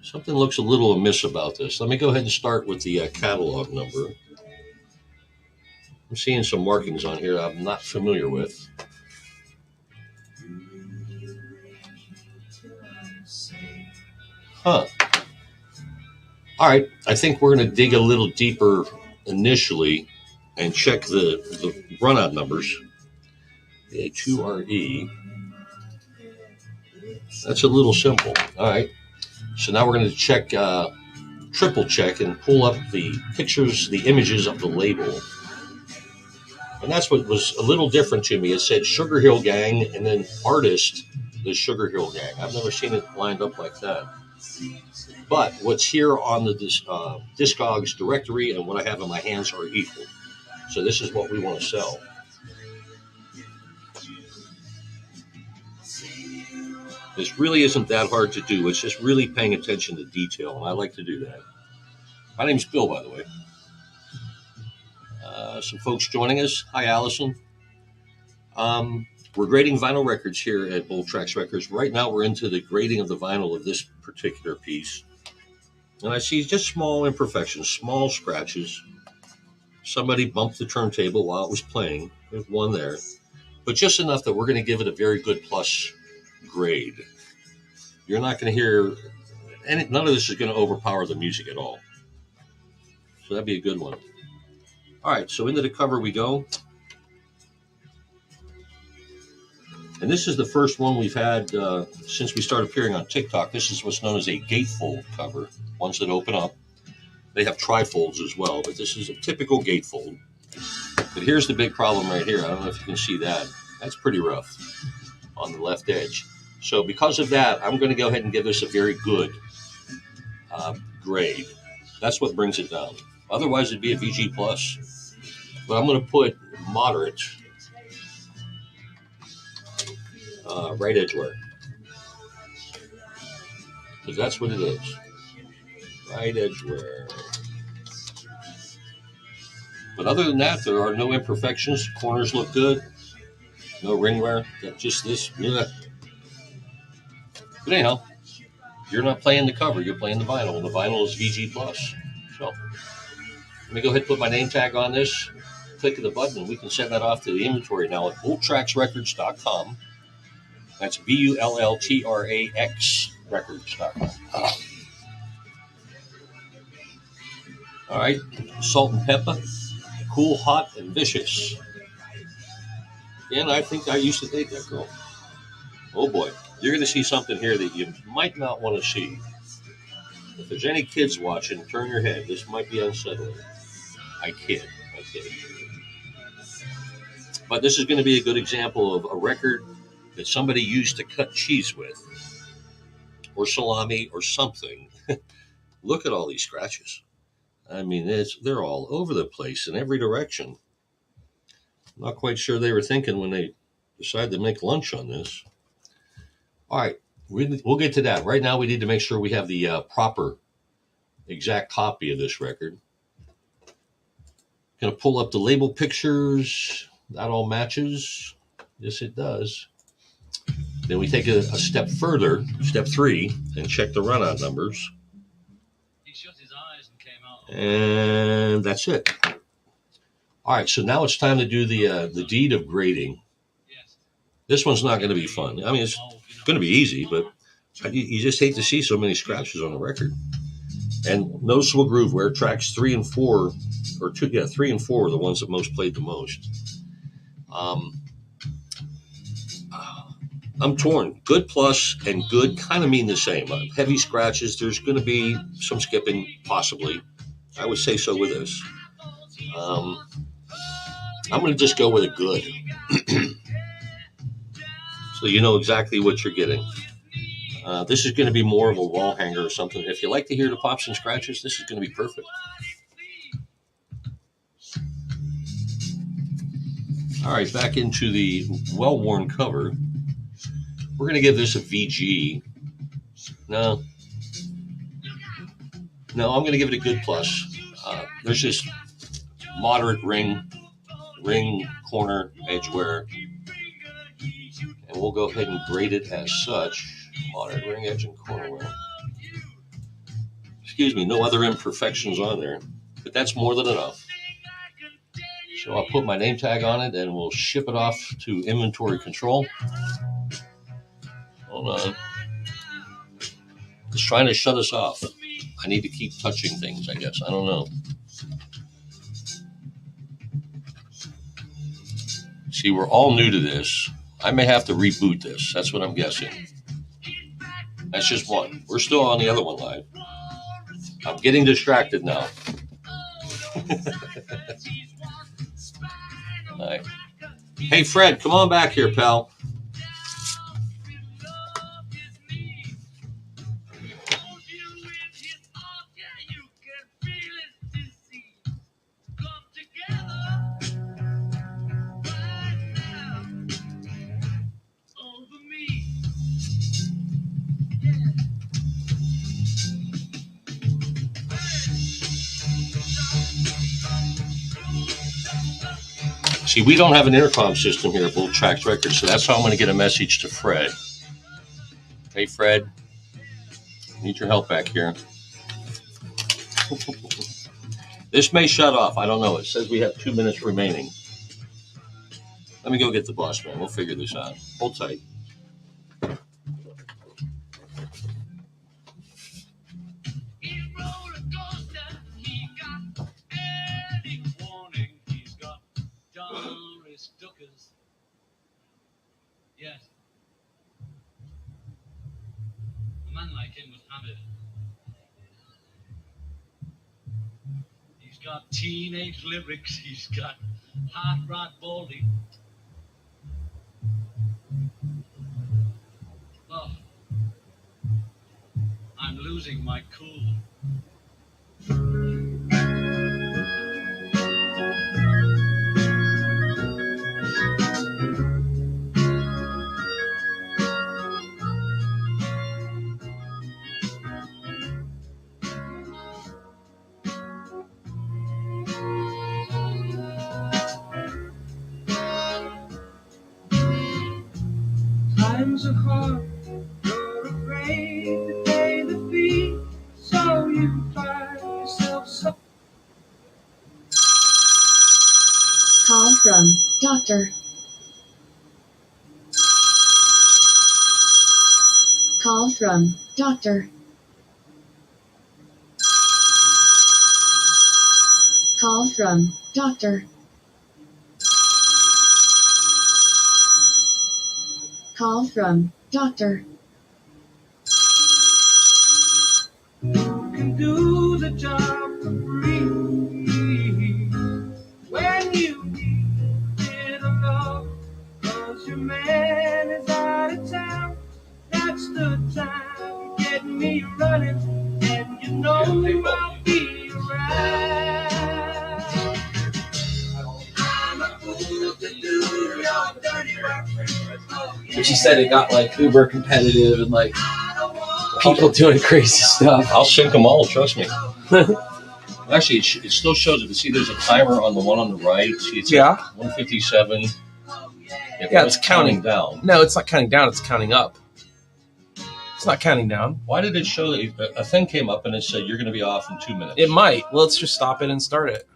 Something looks a little amiss about this. Let me go ahead and start with the catalog number. I'm seeing some markings on here I'm not familiar with. Huh. All right, I think we're going to dig a little deeper initially and check the run-out numbers. The A2RE. That's a little simple. All right, so now we're going to check, triple check, and pull up the pictures, the images of the label. And that's what was a little different to me. It said Sugar Hill Gang and then artist, the Sugar Hill Gang. I've never seen it lined up like that. But what's here on the Discogs directory and what I have in my hands are equal. So this is what we want to sell. This really isn't that hard to do. It's just really paying attention to detail, and I like to do that. My name's Bill, by the way. Some folks joining us. Hi, Allison. We're grading vinyl records here at Bull Tracks Records. Right now, we're into the grading of the vinyl of this particular piece. And I see just small imperfections, small scratches. Somebody bumped the turntable while it was playing. There's one there. But just enough that we're going to give it a very good plus grade. You're not going to hear, and none of this is going to overpower the music at all. So that'd be a good one. All right, so into the cover we go. And this is the first one we've had since we started appearing on TikTok. This is what's known as a gatefold cover, ones that open up. They have trifolds as well, but this is a typical gatefold. But here's the big problem right here. I don't know if you can see that. That's pretty rough on the left edge. So because of that, I'm going to go ahead and give this a very good grade. That's what brings it down. Otherwise, it'd be a VG plus. But I'm going to put moderate right edge wear, because that's what it is. Right edge wear. But other than that, there are no imperfections. Corners look good. No ring wear. Just this. Yeah. But anyhow, you're not playing the cover. You're playing the vinyl. And the vinyl is VG plus. So let me go ahead and put my name tag on this. Click the button. We can send that off to the inventory now at bulltraxrecords.com. That's BULLTRAX records.com. All right. Salt and pepper. Cool, hot, and vicious. And I think I used to date that girl. Oh boy. You're going to see something here that you might not want to see. If there's any kids watching, turn your head. This might be unsettling. I kid. But this is going to be a good example of a record that somebody used to cut cheese with, or salami, or something. Look at all these scratches. I mean, they're all over the place in every direction. I'm not quite sure they were thinking when they decided to make lunch on this. All right, we'll get to that. Right now, we need to make sure we have the proper, exact copy of this record. Going to pull up the label pictures. That all matches. Yes, it does. Then we take a step further, step 3, and check the run-out numbers. He shut his eyes and came out. And that's it. All right, so now it's time to do the deed of grading. Yes. This one's not going to be fun. I mean, it's going to be easy, but you just hate to see so many scratches on the record. And noticeable groove wear tracks 3 and 4, or 3 and 4 are the ones that most played the most. I'm torn. Good plus and good kind of mean the same. Heavy scratches, there's going to be some skipping, possibly. I would say so with this. I'm going to just go with a good. So you know exactly what you're getting. This is going to be more of a wall hanger or something. If you like to hear the pops and scratches, this is going to be perfect. All right, back into the well-worn cover. We're going to give this a VG. No, I'm going to give it a good plus. There's just moderate ring, corner, edge wear. And we'll go ahead and grade it as such. Moderate ring, edge, and corner wear. Excuse me, no other imperfections on there. But that's more than enough. So I'll put my name tag on it and we'll ship it off to inventory control. Hold on. It's trying to shut us off. I need to keep touching things, I guess. I don't know. See, we're all new to this. I may have to reboot this. That's what I'm guessing. That's just one. We're still on the other one live. I'm getting distracted now. All right. Hey, Fred, come on back here, pal. See, we don't have an intercom system here at Bull Tracks Records, so that's how I'm going to get a message to Fred. Hey, Fred, need your help back here. This may shut off. I don't know. It says we have 2 minutes remaining. Let me go get the boss man. We'll figure this out. Hold tight. Yes. A man like him was hammered. He's got teenage lyrics. He's got hard rod baldy. Oh, losing my cool. Times are hard, you're afraid to pay the fee, so you find yourself so. Call from doctor. Call from doctor. Call from doctor. Call from doctor. You can do the job for free when you need a little love, 'cause your man is out of town. That's the time you get me running, and you know I'll be around. I'm a fool to do your dirty work. But she said it got like uber competitive and like people doing crazy stuff. I'll sink them all, trust me. Actually, it still shows it. See, there's a timer on the one on the right. See, it's Yeah. at 157. Yeah, it's counting down. No, it's not counting down. It's counting up. It's not counting down. Why did it show that a thing came up and it said you're going to be off in 2 minutes? It might. Well, let's just stop it and start it.